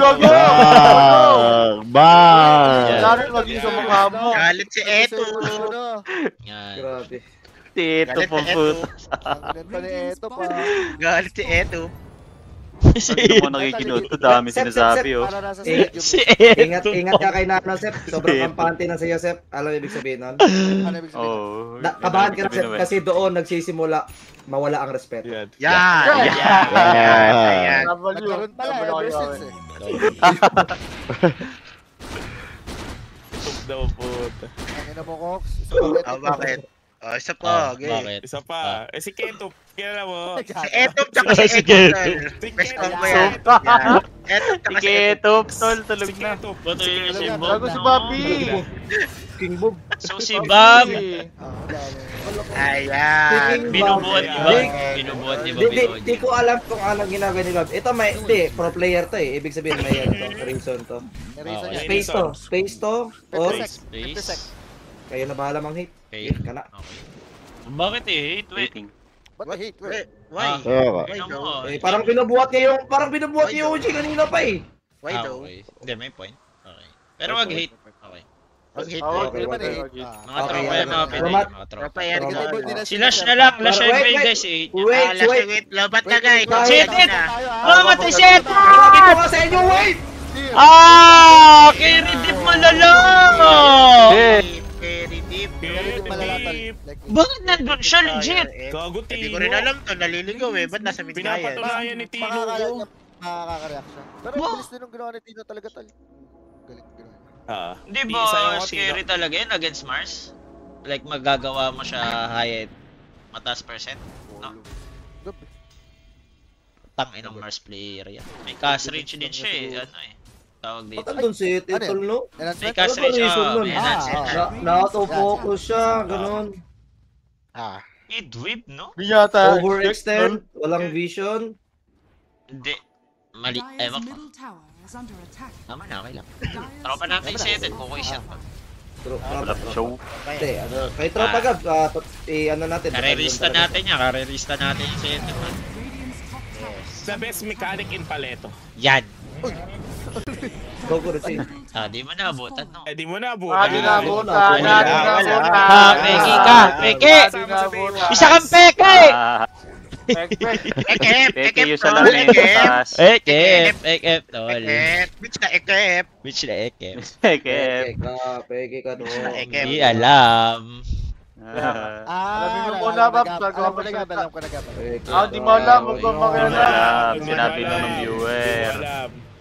Bang! Lalo maging sa mukha mo. Galit si Eto. Yan. Grabe. Tito po puto. Ang ganun pa ni Eto pa. Galit si Eto. Hindi mo nakikinod to, dami Sep, sinasabi oh. Para nasa Eh, stadium. Si Ingat ka kay Nano, Sep. Sobrang kampante na sa'yo, Sep. Alam mo ibig sabihin nun? Ano ibig sabihin? Oh. Kabahan ka na, Sep, kasi doon nagsisimula mawala ang respeto. Yan. Yan! Yan. Nagkaroon pala, ever since eh. Tug daw puta. Ang ina mo, Cox. Isa pa Ah, bakit? Oh, isa pa. Okay. Bakit? Isa pa. Si Kento, kilala mo. Si Eto tsaka si Eto. tol. Best combo yan. Yan. Eto tsaka si Eto. Tito, tol, tulog Si na. Kento. Bato yun si Gago Bob. si no? Bobby. King Bob. So si Bob, Ayan. binubuhat ni Bob. Di- Binubuhat ni Bob. Di ko alam kung anong ginagawa ni Bob. Ito may, hindi, pro player to eh. Ibig sabihin may ano to, reason to. Reason Okay. yan. Space to, or 50 Please. sec. kayo na bahala mang hate. Okay. Hate ka na. Okay. Bakit eh? Hate, wait. Waiting. Ba't the hate? Wait. Why? Why no? Eh, parang binubuhat niya yung OG kanina pa eh. Why though? Okay. Hindi, may point. Okay. Pero wag hate. Okay. Mag-hit. Okay, Di ba okay. na-hit? Mga Okay, tropa yan, mga Romat. pinay, mga tropa. Tropa yan, Romat. ikaw. Si Lash na lang, Lash Wait, and wait. guys, eh. Wait, Last wait. wait. Lobat na guys. Shit, Shit na. Mamatay si Ed! Ito ka sa inyo, wait! Ah! Carry deep malala! Very deep. Bakit nandun siya, legit? Gago, Hindi ko Tino. rin alam to, naliligaw eh. Ba't nasa mid na yan? Pinapatunayan ni Tino ko. Makaka-react siya. Pero Wow. bilis din yung ginawa ni Tino talaga tal. Galing ginawa. Di Isa yung ba mga scary talaga yun against Mars? Like magagawa mo siya high mataas percent? No? Gab. Tang inong Mars player yan. May cast range din siya eh. Ano eh. Tawag dito. Ba't andun si Titol, no? May Enhancement? cast Ano ba range. reason nun? May enhancement. Na-auto-focus siya, ganun. Ah. Idwip, no? Di yata. Overextend, walang vision. Hindi. Mali. Dire's Ewan ko. middle tower is under attack. Tama na, okay lang. Dire's Tropa natin si Ed. Kukuha siya. Wala pa show. Hindi, ano, kay Tropa Gab, ano natin. Karerista natin yan. Karerista natin yung si Ed. Radiant's top tower. The best mechanic in Paleto. Yan. Go ko rin Ah, di mo naabutan, no? Eh, di mo na, buta. Ah, di nabutan. Wala. Ah, di nabutan. Ha, peki ka! Peki! Kasama sa Tino. Isa kang peki! Pek-pek. Ekep. Peke yung tol, salamin ekep. taas. Ekep! Ekep, tol. Ekep. Bitch ka, ekep. Which na ekep? Peke. Peke ka, no. Ekep. Hindi alam. Alamin mo muna, Bob, bago Alam ako ko na Gab, magsalita. alam ko na Gab. Peke Ah, di mo ka. alam, huwag mo Wala. makialam. Sinabi na ng viewer.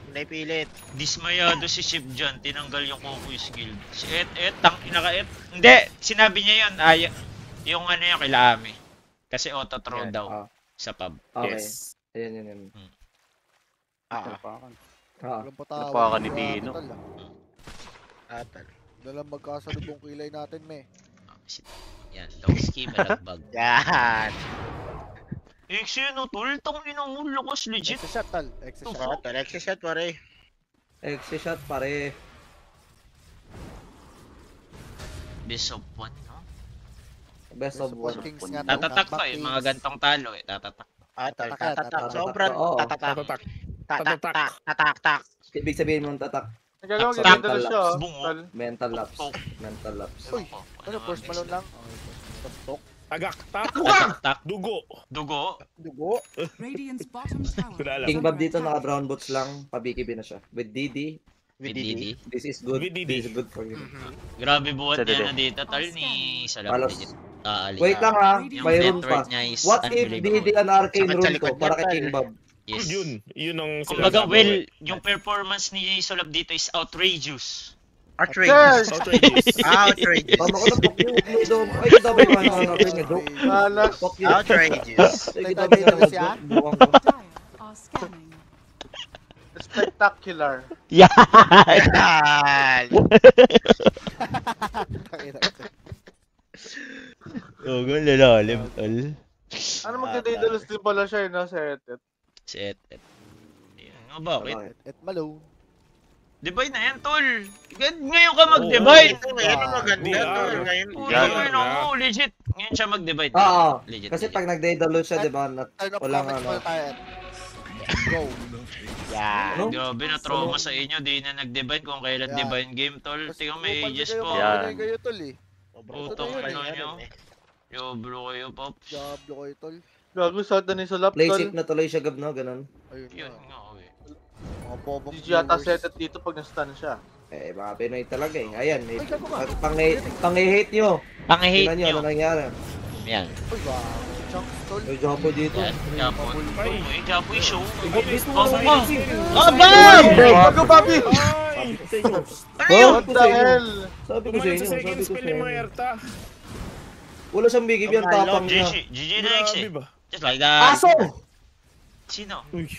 Naipilit. Dismayado si Ship John, tinanggal yung Kukuy skill. Si Et, tang ina ka Et. Hindi, sinabi niya yun, yung ano yung kila Ami. Kasi auto throw daw Ah, sa pub. okay. Yes. Ayan, yan. Ah. Ah. Walang patawa. Napaka ni Tino. Atal. Dalang magkasalubong kilay natin, me. Yan, low ski, balagbag. Yan. Exe, no, tol, tang ina mo, lakas legit. Extra shot, tal. Extra shot. Atal. Extra shot pare. Exit shot, pare. Best of one, no? Best of one. Kings nga. Tatatak to eh, mga gantong talo eh, tatatak. Atal. Tatatak, Tatatak. tatatak. Sobrang Oo. tatatak. Tatatak. Tatatak. Tatatak. Ibig sabihin mong tatak. Nagagawang Tak, ganito tak, siya. oh. bungo. Tol. Mental lapse. Tok. Mental lapse. Uy, ano, first malone lang? Tok. Tagak, tak, Tatak, dugo. dugo. Dugo. Radiant's bottom tower Wala lang. is King Bob under dito attack. naka brown boots lang. Pabikibi na siya. With DD, With DD. this is good. With DD. This is good for you. Grabe buhat Sa niya DD. na dito, tol, ni Salam Halos. legit. Ali. Wait lang ha, Yung mayroon network pa. niya is What if unbelievable. DD an arcane Sakit sa rune likod to para niya, kay King Bob? Yes. Yun ang Kumbaga, sinasabi well, ko. yung performance ni Solab dito is outrageous. Outrageous. Outrageous. Outrageous. Tama ko na, fuck you. May dog. Ay, kita ba yung ano arcane niya, joke? Malak. Fuck you. Outrageous. Ay, kita ba yung ano, joke? Buwang ko. Dire are scanning. Spectacular. Yan! Yan. Oh, lalalim, tol. Ano magdadidalos din pala siya, no? Sa headset. Si Et. Ayun nga, bakit? At Malone. Divide na yan, tol. Ngayon ka mag-divide. Ito ngayon ang maganda. Tol. Ngayon. Ngayon, ngayon, oo, legit. Ngayon siya mag-divide. Oo. Legit. Kasi legit. pag nag-download siya, di ba? Turn off Walang comments ano. muna tayo. Go. Yan. Ano? Grabe na trauma sa inyo, di na nag-divine kung kailan Yan. divine game, tol. Tingnan mo, ages po. Yan. Kayo, tol, eh. Putang ano nyo. Yobro kayo, Pops. Diablo kayo, tol. Gago sa atin ni Solap, Play tol. safe na tuloy siya, Gab, no? Ganun. Ayun Yun na. nga, eh. Mga bobong Hindi yata viewers. setet dito pag na-stun siya. Eh, mga Pinoy talaga eh. Ayan, eh. Ay, gago ka. Pang-hate nyo. Pang-hate Tingnan nyo, ano nyo. nangyari. Yan. Uy, wow. Chunks, tol. May Japo dito. Yan. Japon. Uy, Japoy show. Gusto Oh, mo ma. na Ah, bam! Gago, Bobby! Ay! Ano yun? What the hell? Sabi ko sa Tumalan inyo, sa sabi second ko spell sa ni inyo. Muerta. Wala siyang bigib yan, tapang niya. GG na X Grabe eh. ba? Just like that. Aso! Sino? Uy.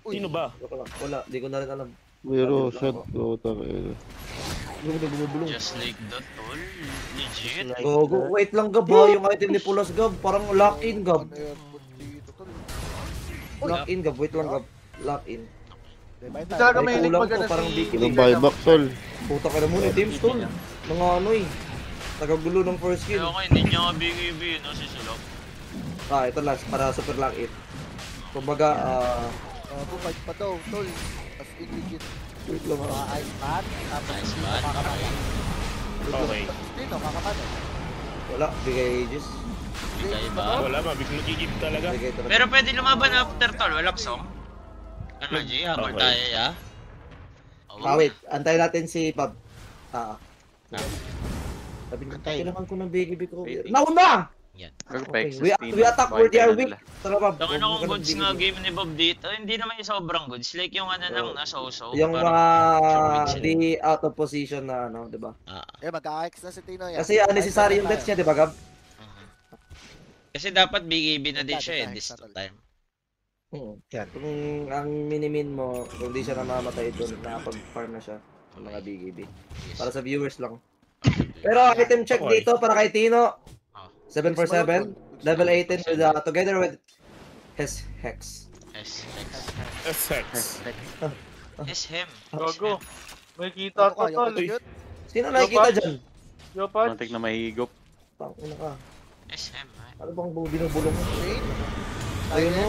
Uy. Sino ba? Wala, di ko na rin alam. Pero shot ko tayo. Just like that, tol. Legit. Gogo, wait lang, Gab, ha? Yung item ni Pulas, Gab, parang lock in, Gab. Ano yun? Dito, tol. Lock in, Gab, wait lang, Gab. Lock in. Diba, Hindi talaga Ay, mahilig kulang mag to, parang si... big Yung buyback sol. Puta ka na muna, Team Stone. Mga ano eh. Nagagulo ng first Kaya kill. ako hindi niya ka BKB, no, si Sulok. Ah, ito last, para super lock in. Kumbaga, Fight pa daw, tol. As in legit. wait lang, ha? Mga ice man. Tapos Ice man. makakapala. Okay. Tino, kakapano. Wala, bigay ages. Bigay ba? Wala, magigib talaga. Bigay talaga. Pero pwede lumaban after tol, walang song. Ano, G? Habol Okay. tayo, ya? Wait. Antayin natin si Pab. Sabi niya, Antay. kailangan ko ng BKB ko. Waiting. Nauna! Yan. Okay. We attack where they are weak. Tara, Pab. Ang ano Huwag kung ka goods ng nga BKB. game ni Bob dito, hindi naman yung sobrang goods. Like yung ano lang na so-so. Yung parang mga sure di out of position na ano, di ba? Mag-a-X na si Tino yan. Kasi unnecessary yung deaths niya, di ba, Gab? Kasi dapat BKB na din siya eh, Dahil this sa tol. time. Yan. Kung ang minimin mo, kung di siya namamatay doon, nakapag-farm na siya ng mga BKB. Para sa viewers lang. Pero item check Okay. dito para kay Tino. Oh. 7 for 7. Level 18 with, together with his Hex. S. Sex. S him. Gago. May kita ko, tol. Sino nakikita dyan? Yo, Pat. Muntik na mahigop. Tangina ka. S him. Ano bang binubulong mo? Rain. Ayun mo.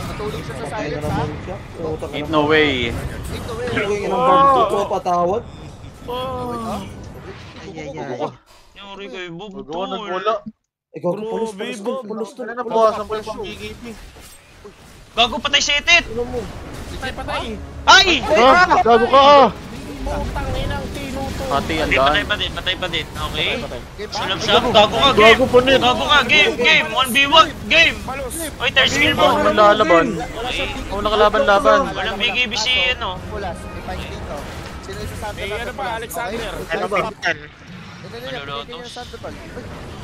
Natulog siya sa Patay silence na ha. naman siya. Utang Ain't na no naman. way. Tino, eh. Hindi ko yung inang bang ko patawad. Yung Rico, Bob Gago, tol. nagwala. Ikaw ko pulos Grabe, to. Bob. Pulos to. Ano na, bawasan ko yung pang-GGP. Gago, patay si Etit! Ano mo? Patay. Ay! Gago ka ah! Pati ang Patay daan. patay pa din. Okay. Game Sulab siya. Gago ka, game! Gago po nit! Gago ka, game! Game! 1v1! Game! Oy, third skill mo! Ako lalaban. Okay. Ako nakalaban-laban. Walang BKB si ano. Pulas. May fight dito. Sino yung sa Santa Eh, ano pa, Alexander? Ano ba? Malulutos. yung Santa Pal.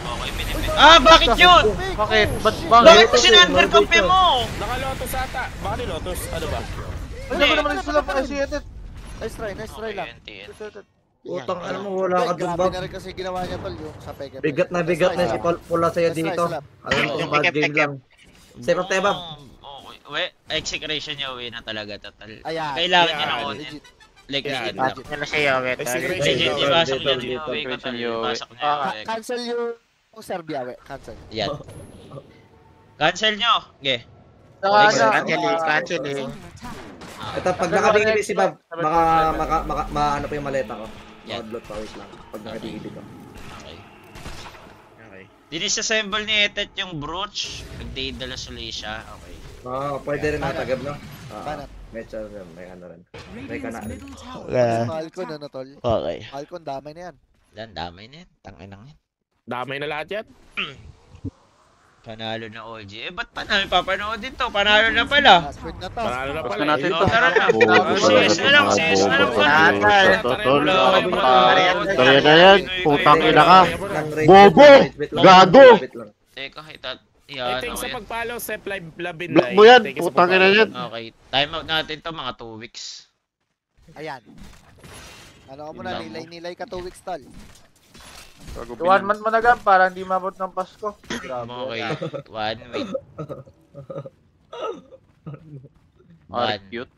Okay, minipit. Ah, bakit yun? Bakit? Ba't Bakit mo sinundercampi mo? Naka-lotus ata. Baka ni Lotus. Ano ba? Ano ba naman yung sulap ay si Etet? Nice try lang. Okay, Utang, alam mo, wala ka dun, Grabe Bob. na rin kasi ginawa niya tol yung sa Pega. Bigat na si Pula sa'yo Let's try, dito. slap. Alam mo, Okay. bad game lang. Save up tayo, Bob. Okay. We, execration niya uwi na talaga total. Ayan. Kailangan niya Ayan. ng onin. Legit. Like, Ayan. legit lang. Ano siya yung wet? Execration. Legit, Dito, ipasok dito, niya dito. yung uwi ko tol. Execration Ipasok niya yung uwi. Cancel yung Serbia, we. Cancel. Yan. Cancel nyo. Okay. Saka Next, na. Cancel eh. Under attack. Ito, pag nakabigil si Bob, ano pa yung maleta ko. Yan. Modlot pa, wait lang. Pag nakabigil ko. Okay. Okay. Dinisassemble ni Etet yung brooch. Nag-date dala suli siya. Okay. Pwede rin natagab, no? Banat. May chance rin, may ano rin. May Radiant's kanaan. middle tower. Falcon, ano tol? Okay. Falcon, damay na yan. Dan, damay na yan. Tangin lang yan. Damay na lahat yan. Panalo na OG. Eh, ba't panalo? Papanood din to. Panalo na pala. Last point na to. Panalo na Gusto pala. natin Oh, to. tara na. CS na lang, CS na lang. Tol. Kaya na yan. Putang ina ka. Ng range. Bobo! Wait lang. Gago! Wait lang. Teka, Eh, yan. thanks sa Okay. pag-follow, Sep Labin Block mo yan. Putang ina yan. Okay. Time out natin to mga 2 weeks. Ayan. Ano ka muna, nilay ka 2 weeks tol. 1 month managam para hindi mabot ng Pasko. Grabe. Okay. 1 week. Are cute.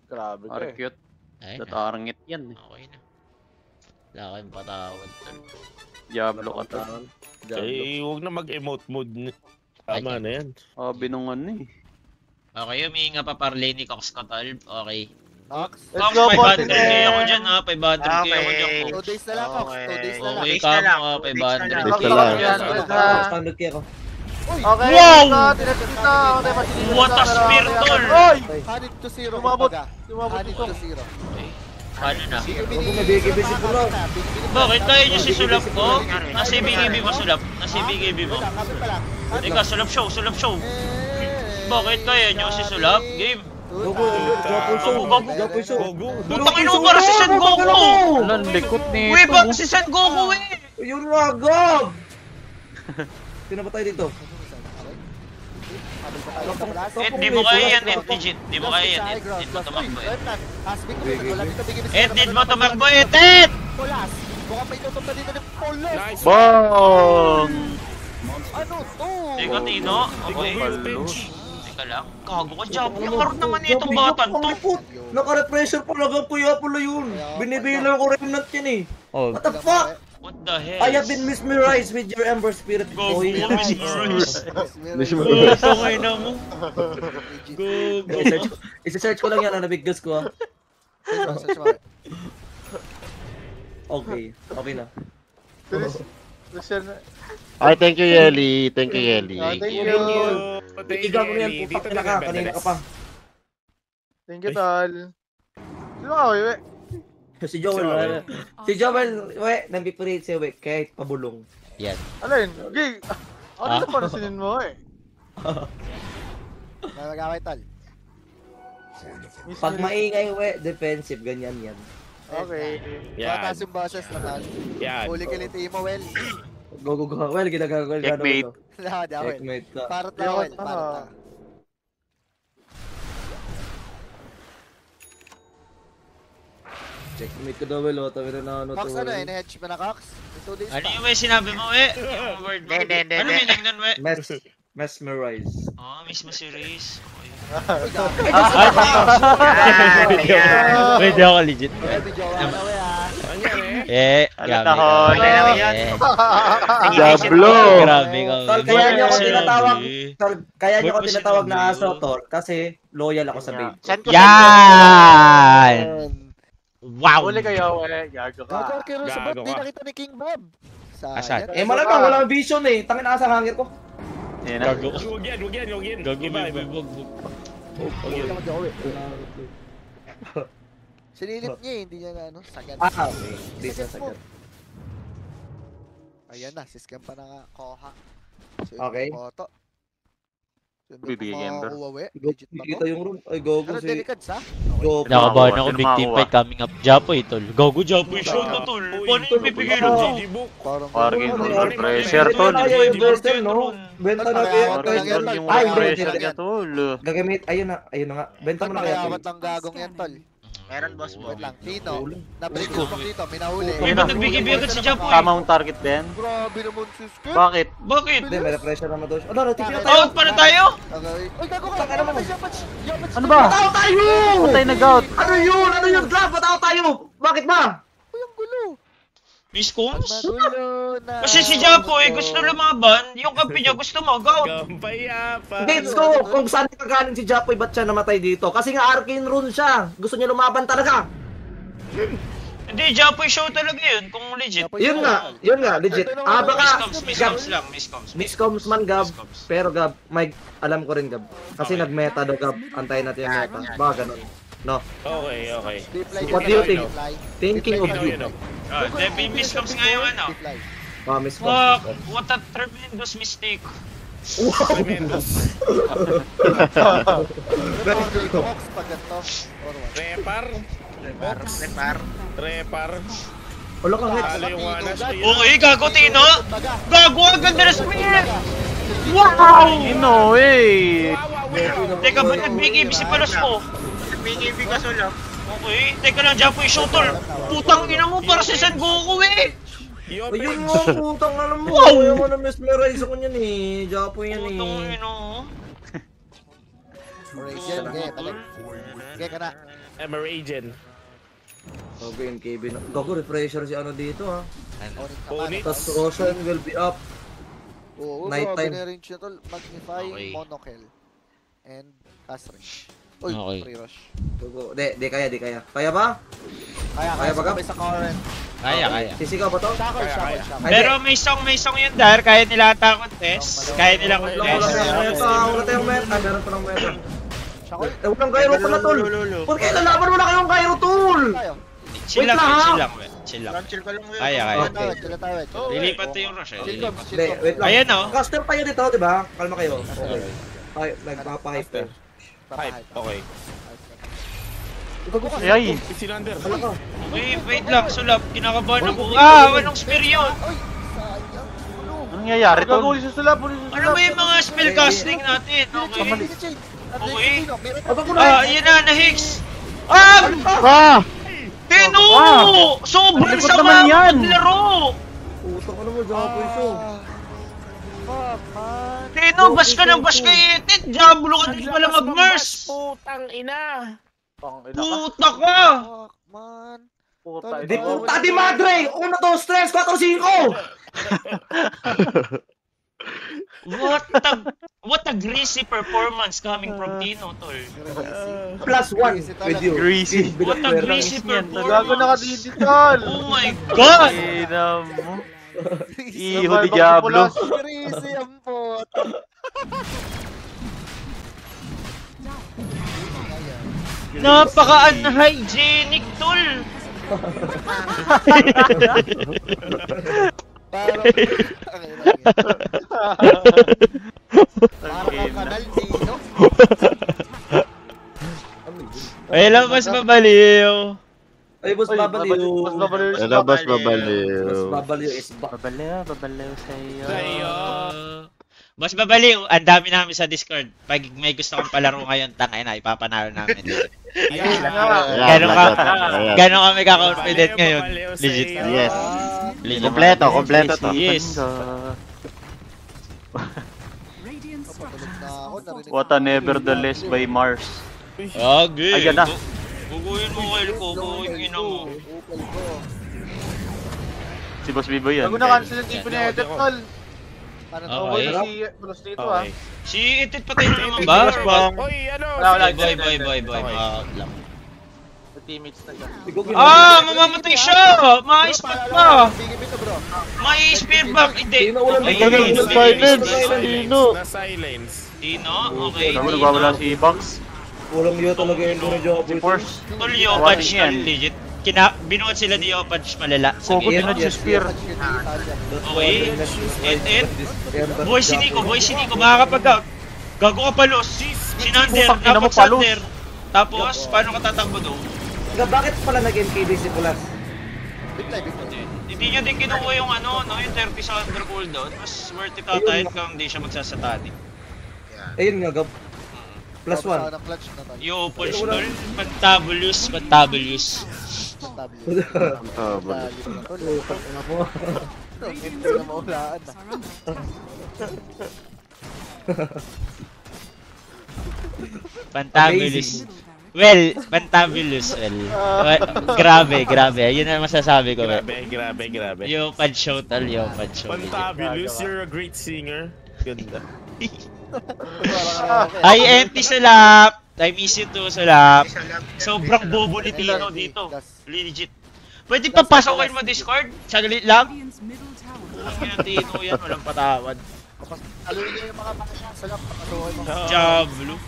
Grabe ka Are eh. cute. Ay, Tatarangit yan eh. okay na. Wala kayong patawad tol. Diablo ka to. Eh, huwag na mag-emote mood. Tama na yan. Oh, binungan eh. Okay, humihinga pa parley ni Cox ko tol. Okay. Ox. Let's Cox, go, 500k Continent! ako dyan ha. 500k ako dyan. Okay. 2 days na lang, Ox. 2 days na lang. Okay, Days na lang. kamo 500k Days na ako lang. dyan. Standard key ako. Okay, Wow! tinatid kita. Okay, masinilip What kita, a pero spear, okay, tol! Oy! 100-0. Lumabot. kumbaga. Lumabot 100 ito. to 0. Paano na? Huwag mo nabigibig si Pula. Bakit kaya nyo si Sulap ko? Nasa BKB mo Sulap? Nasa BKB mo? Kapit pa lang. Teka, Sulap show, Sulap show. Bakit kaya nyo si Sulap? Game. Gogo, Gogo, Gogo, Gogo. Putang ino para si San Goku! Alam, likot nito. Uy, ba si San Goku eh? Yun nga, Gob! Sino ba tayo dito? Eh, di mo kaya yan, Ed. Di mo kaya yan, Ed. Di mo tumakbo eh. Ed, di mo tumakbo eh, Ed! Pulas. Mukhang may tutok na dito ni Pulas. Nice. Bong! Ano to? Teka, Tino. Okay. Bench. Teka lang. Gago ka, Japo. Yung karot naman itong batan to. Naka-repressure pala, kuya pala yun. Binibilang ko remnant yan eh. What the fuck? What the hell? I have been mesmerized with your Ember Spirit, Go, boy. go, Mesmerize. Mesmerize. Go, okay na mo. Go, go. Isa-search ko lang yan, nabiggas ko ah. Okay. Okay na. Ay, thank you, Yeli. Thank you, Yeli. Thank you. Igang mo yan, putak na ka. Kanina ka pa. Thank you, tol. Sino ka, Wewe? Si Joel. Si Joel, nambipurit siya, kahit pabulong. Ano yun? Okay. Ano na panasinin mo eh? Nagagaway, tol. Pag maingay, defensive, ganyan yan. Okay. Mataas yung boses na, tol. Yan. Huli kiliti mo, Well. Go. Well, ginagawa. Checkmate. Lahat, Well. Checkmate ka. Parot na, Well. Parot na. Checkmate ka daw, Well. Tawin na ano Cox, to. ano eh? Na-hedge pa na, Cox? 2 days Ano pa. yung may sinabi mo, Yung word mo. Hindi. Ano meaning nun, we? Mesmerize. Mismo si Reese. Pwede ako legit. Pwede, jowa na, we, ah. Grabe ka. Wala lang yan. Diablo! Grabe ka. Tol, kaya niyo ako tinatawag. Tol, kaya niyo ako tinatawag na aso, Tol. Kasi loyal ako sa bait. Saan ko Yan! Wow! Huli kayo, Wewe. Gago ka. Gago, Kero, sa Gago ba't di ka. nakita ni King Bob? Asan? Eh, malamang walang vision eh. Tangin na sa hangir ko. Yan na. Gago. Huwag yan. Gago, Iba. Sinilip niya eh, hindi niya na ano, sagad. Okay. Hindi siya Sagad mo. sagad. Ayan na, siscam pa na koha. Okay. Photo. Bibigay Ember. Legit ba Dito to? yung room. Ay, gogo Ano, si... delicads ha? Go. Nakabahan ako, Sino big team makakuha? fight coming up. Japoy, tol. Gago, Japoy. Show na, tol. Paano yung pipigil Tol. mo? Parang Parang Ano, yung ano, pressure, Benta tol. na kayo yung Bertel, no? Benta na kayo. Parang yung Ay, pressure hindi. niya, tol. Gagamit. Ayun na nga. Benta mo na kayo. Nakayawat ng gagong yan, tol. Meron, boss mo. Wait lang, Tino. Na-break yung smoke dito, minahuli. Uy, ba't nagbigay agad si Japoy? Tama ang target ba yan? Grabe naman si Skip. Bakit? Bakit? Hindi, may pressure naman daw siya. Ano, natin na tayo. Out pa na tayo? Okay. Uy, gago ka. Taka naman. Ano ba? Bataw tayo! Patay na gout. Ano yun? Ano yun, Glab? Bataw tayo! Bakit ba? Uy, ang gulo. Miss Combs? Magulo na. Kasi si Japoy gusto lumaban, yung kampi niya gusto mag-out. Kampayapa. Gets ko kung saan kagaling si Japoy, ba't siya namatay dito? Kasi nga Arcane Rune siya. Gusto niya lumaban talaga. Hindi, Japoy show talaga yun, kung legit. Yun nga, legit. Baka miscoms man, Gab. Pero Gab, may alam ko rin, Gab. Kasi nag-meta daw, Gab. Antayin natin yung meta. Baka ganun. No. Okay. What do you think? Thinking of you. Debbie miscoms nga yung ano. Miscoms. Fuck, what a tremendous mistake. Tremendous. Cox pag ganito. Or what? Repar. Wala kang hit. Talo yung wanas. Okay, gago Tino. Gago, ang ganda na speed. No way! Teka, ba't nag-BKB si Palos mo? BKB ka solo. Okay, teka lang, Japoy show tol. Putang ina mo para sa San Goku eh. Ayun nga, putang alam mo. Ayaw mo na mesmerize ako niyan eh. Japoy yan Putang eh. ina. Radian, okay, balik. Okay ka na. Emeragent. Okay, MKB na. Gago, refresher si ano dito ha. Onyx Tapos Roshan will be up. Oo, Nighttime. grabe na rin siya tol. Magnify, Okay. monokill. And fast range. Uy, Okay. free rush. Gago. Di kaya. Kaya ba? Kaya ba, Gab? sabay sa current. Kaya. Sisigaw ba to? Shackle. Ay, Pero may song yun Dar, kaya nila ata contest. Kaya nila Wala contest. tayong meta. Meron pa ng meta. Shackle. Walang Cairo pala tol. Kung kaya lalaban wala kayong Cairo tol. Tayo. Chill lang, Wait lang, ha? chill lang. Chill ka lang. Kaya. Okay. Tayo. Lilipat to yung rush eh. Chill comes, Hindi, chill wait lang. Ayan oh. Custom pa yun ito, di ba? Kalma kayo. Okay. Ay, nagpapahype kayo. Hype. Okay. Gago ka. Ay! Sinander. Wala ka. Wait lang, sulap. Kinakabahan ako. Anong spear yun? Anong nangyayari, tol? Huli sa sulap. Ano ba yung mga spell casting natin? Okay. Okay. Yun na, na-hix. Tino! Sobrang Likod sama naman yan. maglaro! Putang ano mo, Japoy show. Fuck, man. Tino, bash ka ng bash kay Etit! Diablo ka din pala mag-nurse! Putang ina. Puta ka! Fuck, man. Di puta di madre! 1, 2, 3, 4, 5! What What a greasy performance coming from Tino, tol. +1 with you. Greasy. What a greasy Gago performance. nakadidital. Oh my God! Ina mo. Iho Survival di Diablo. Crazy ang pot. Napaka-unhygienic, tol. Parang ang kanal dito. Ay, lang mas mabaliw. Ay, boss, babaliw. Mas babaliw yung Ano, boss, Boss, babaliw. babaliw is back. Babaliw sa'yo. Mas babaliw, ang dami namin sa Discord. Pag may gusto kong palaro ngayon, tangay na, ipapanalo namin. Gano'n kami ka-confident ngayon. Legit. Yes. Legit. Kompleto to. Yes. Radiant Patulog na ako, narinig What a nevertheless by Mars. Okay. Ayan na. Guguhin mo kayo, kukuhin ina mo. ukol ko. Si Boss Biboy yan. Gago na cancel yung tipo ni Edit, tol. Ano to? Okay. Si Plus dito ah. Si Itit patay na naman ba? Or what? Oy, ano? Wala, Boy. Makakot lang. Sa teammates na siya. Mamamatay siya! Ma-spot pa! Bigay bito bro. Ma-spear back! Hindi. Tino, ulan Okay, dito. okay. Silence. Tino. Na-silence. Tino, okay. Gago nagwawala si Box. Walang yun talaga yung doon job. Si Force. Tol, Yopaj tol, legit. Binuhat sila ni Yopaj malala. Sa Kogo din game. na si Spear. Okay. And. Boy, si Nico, makakapag-out. Gago ka palos. Si Nander, Putang ina mo, dapat palos. Sander. Tapos, paano ka tatakbo doon? Bakit pala nag-MKB si Pulas? Big time. Hindi niya din kinuha yung yung 30 sa under cooldown. Mas worth it ata yun kung hindi siya magsasatani. Ayun nga, Gab. +1. Yo, Pulse tol. Fantabulous. Tabi. Hindi na maulaan na. Fantabulous. Well, fantabulous. Grabe. Yun ang masasabi ko. Grabe. Yo, Pad Show tol. Fantabulous, you're a great singer. Ganda. Hi, empty Sulap. I miss you too, Sulap. Sobrang bobo ni Tino dito. Legit. Pwede pa pasokin mo Discord? Saglit lang. Radiant's middle tower. Ang ina Tino yan, walang patawad. Aluin niyo yung mga bata sa lap. Papasukin mo. Diablo.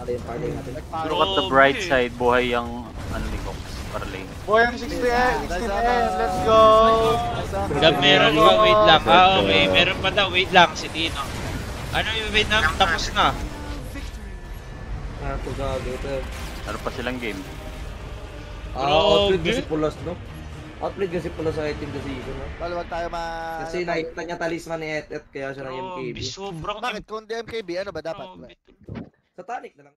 Ano yung party natin? Look at the bright side. Buhay ang ano ni Cox. Para lane. Boy, ang 16M. Let's go. Gab, meron ka, wait lang. Okay, meron pa daw, wait lang, si Tino. Ano yung wait na? Tapos na. Ito gago. Ano pa silang game? Outplayed kasi Pulas, no? Outplayed kasi Pulas sa item kasi season, no? Wag tayo Kasi nakita niya talisman ni Et kaya siya ng MKB. Sobrang Bakit kung di MKB, ano ba dapat? Grabe. Sa Tonic na lang.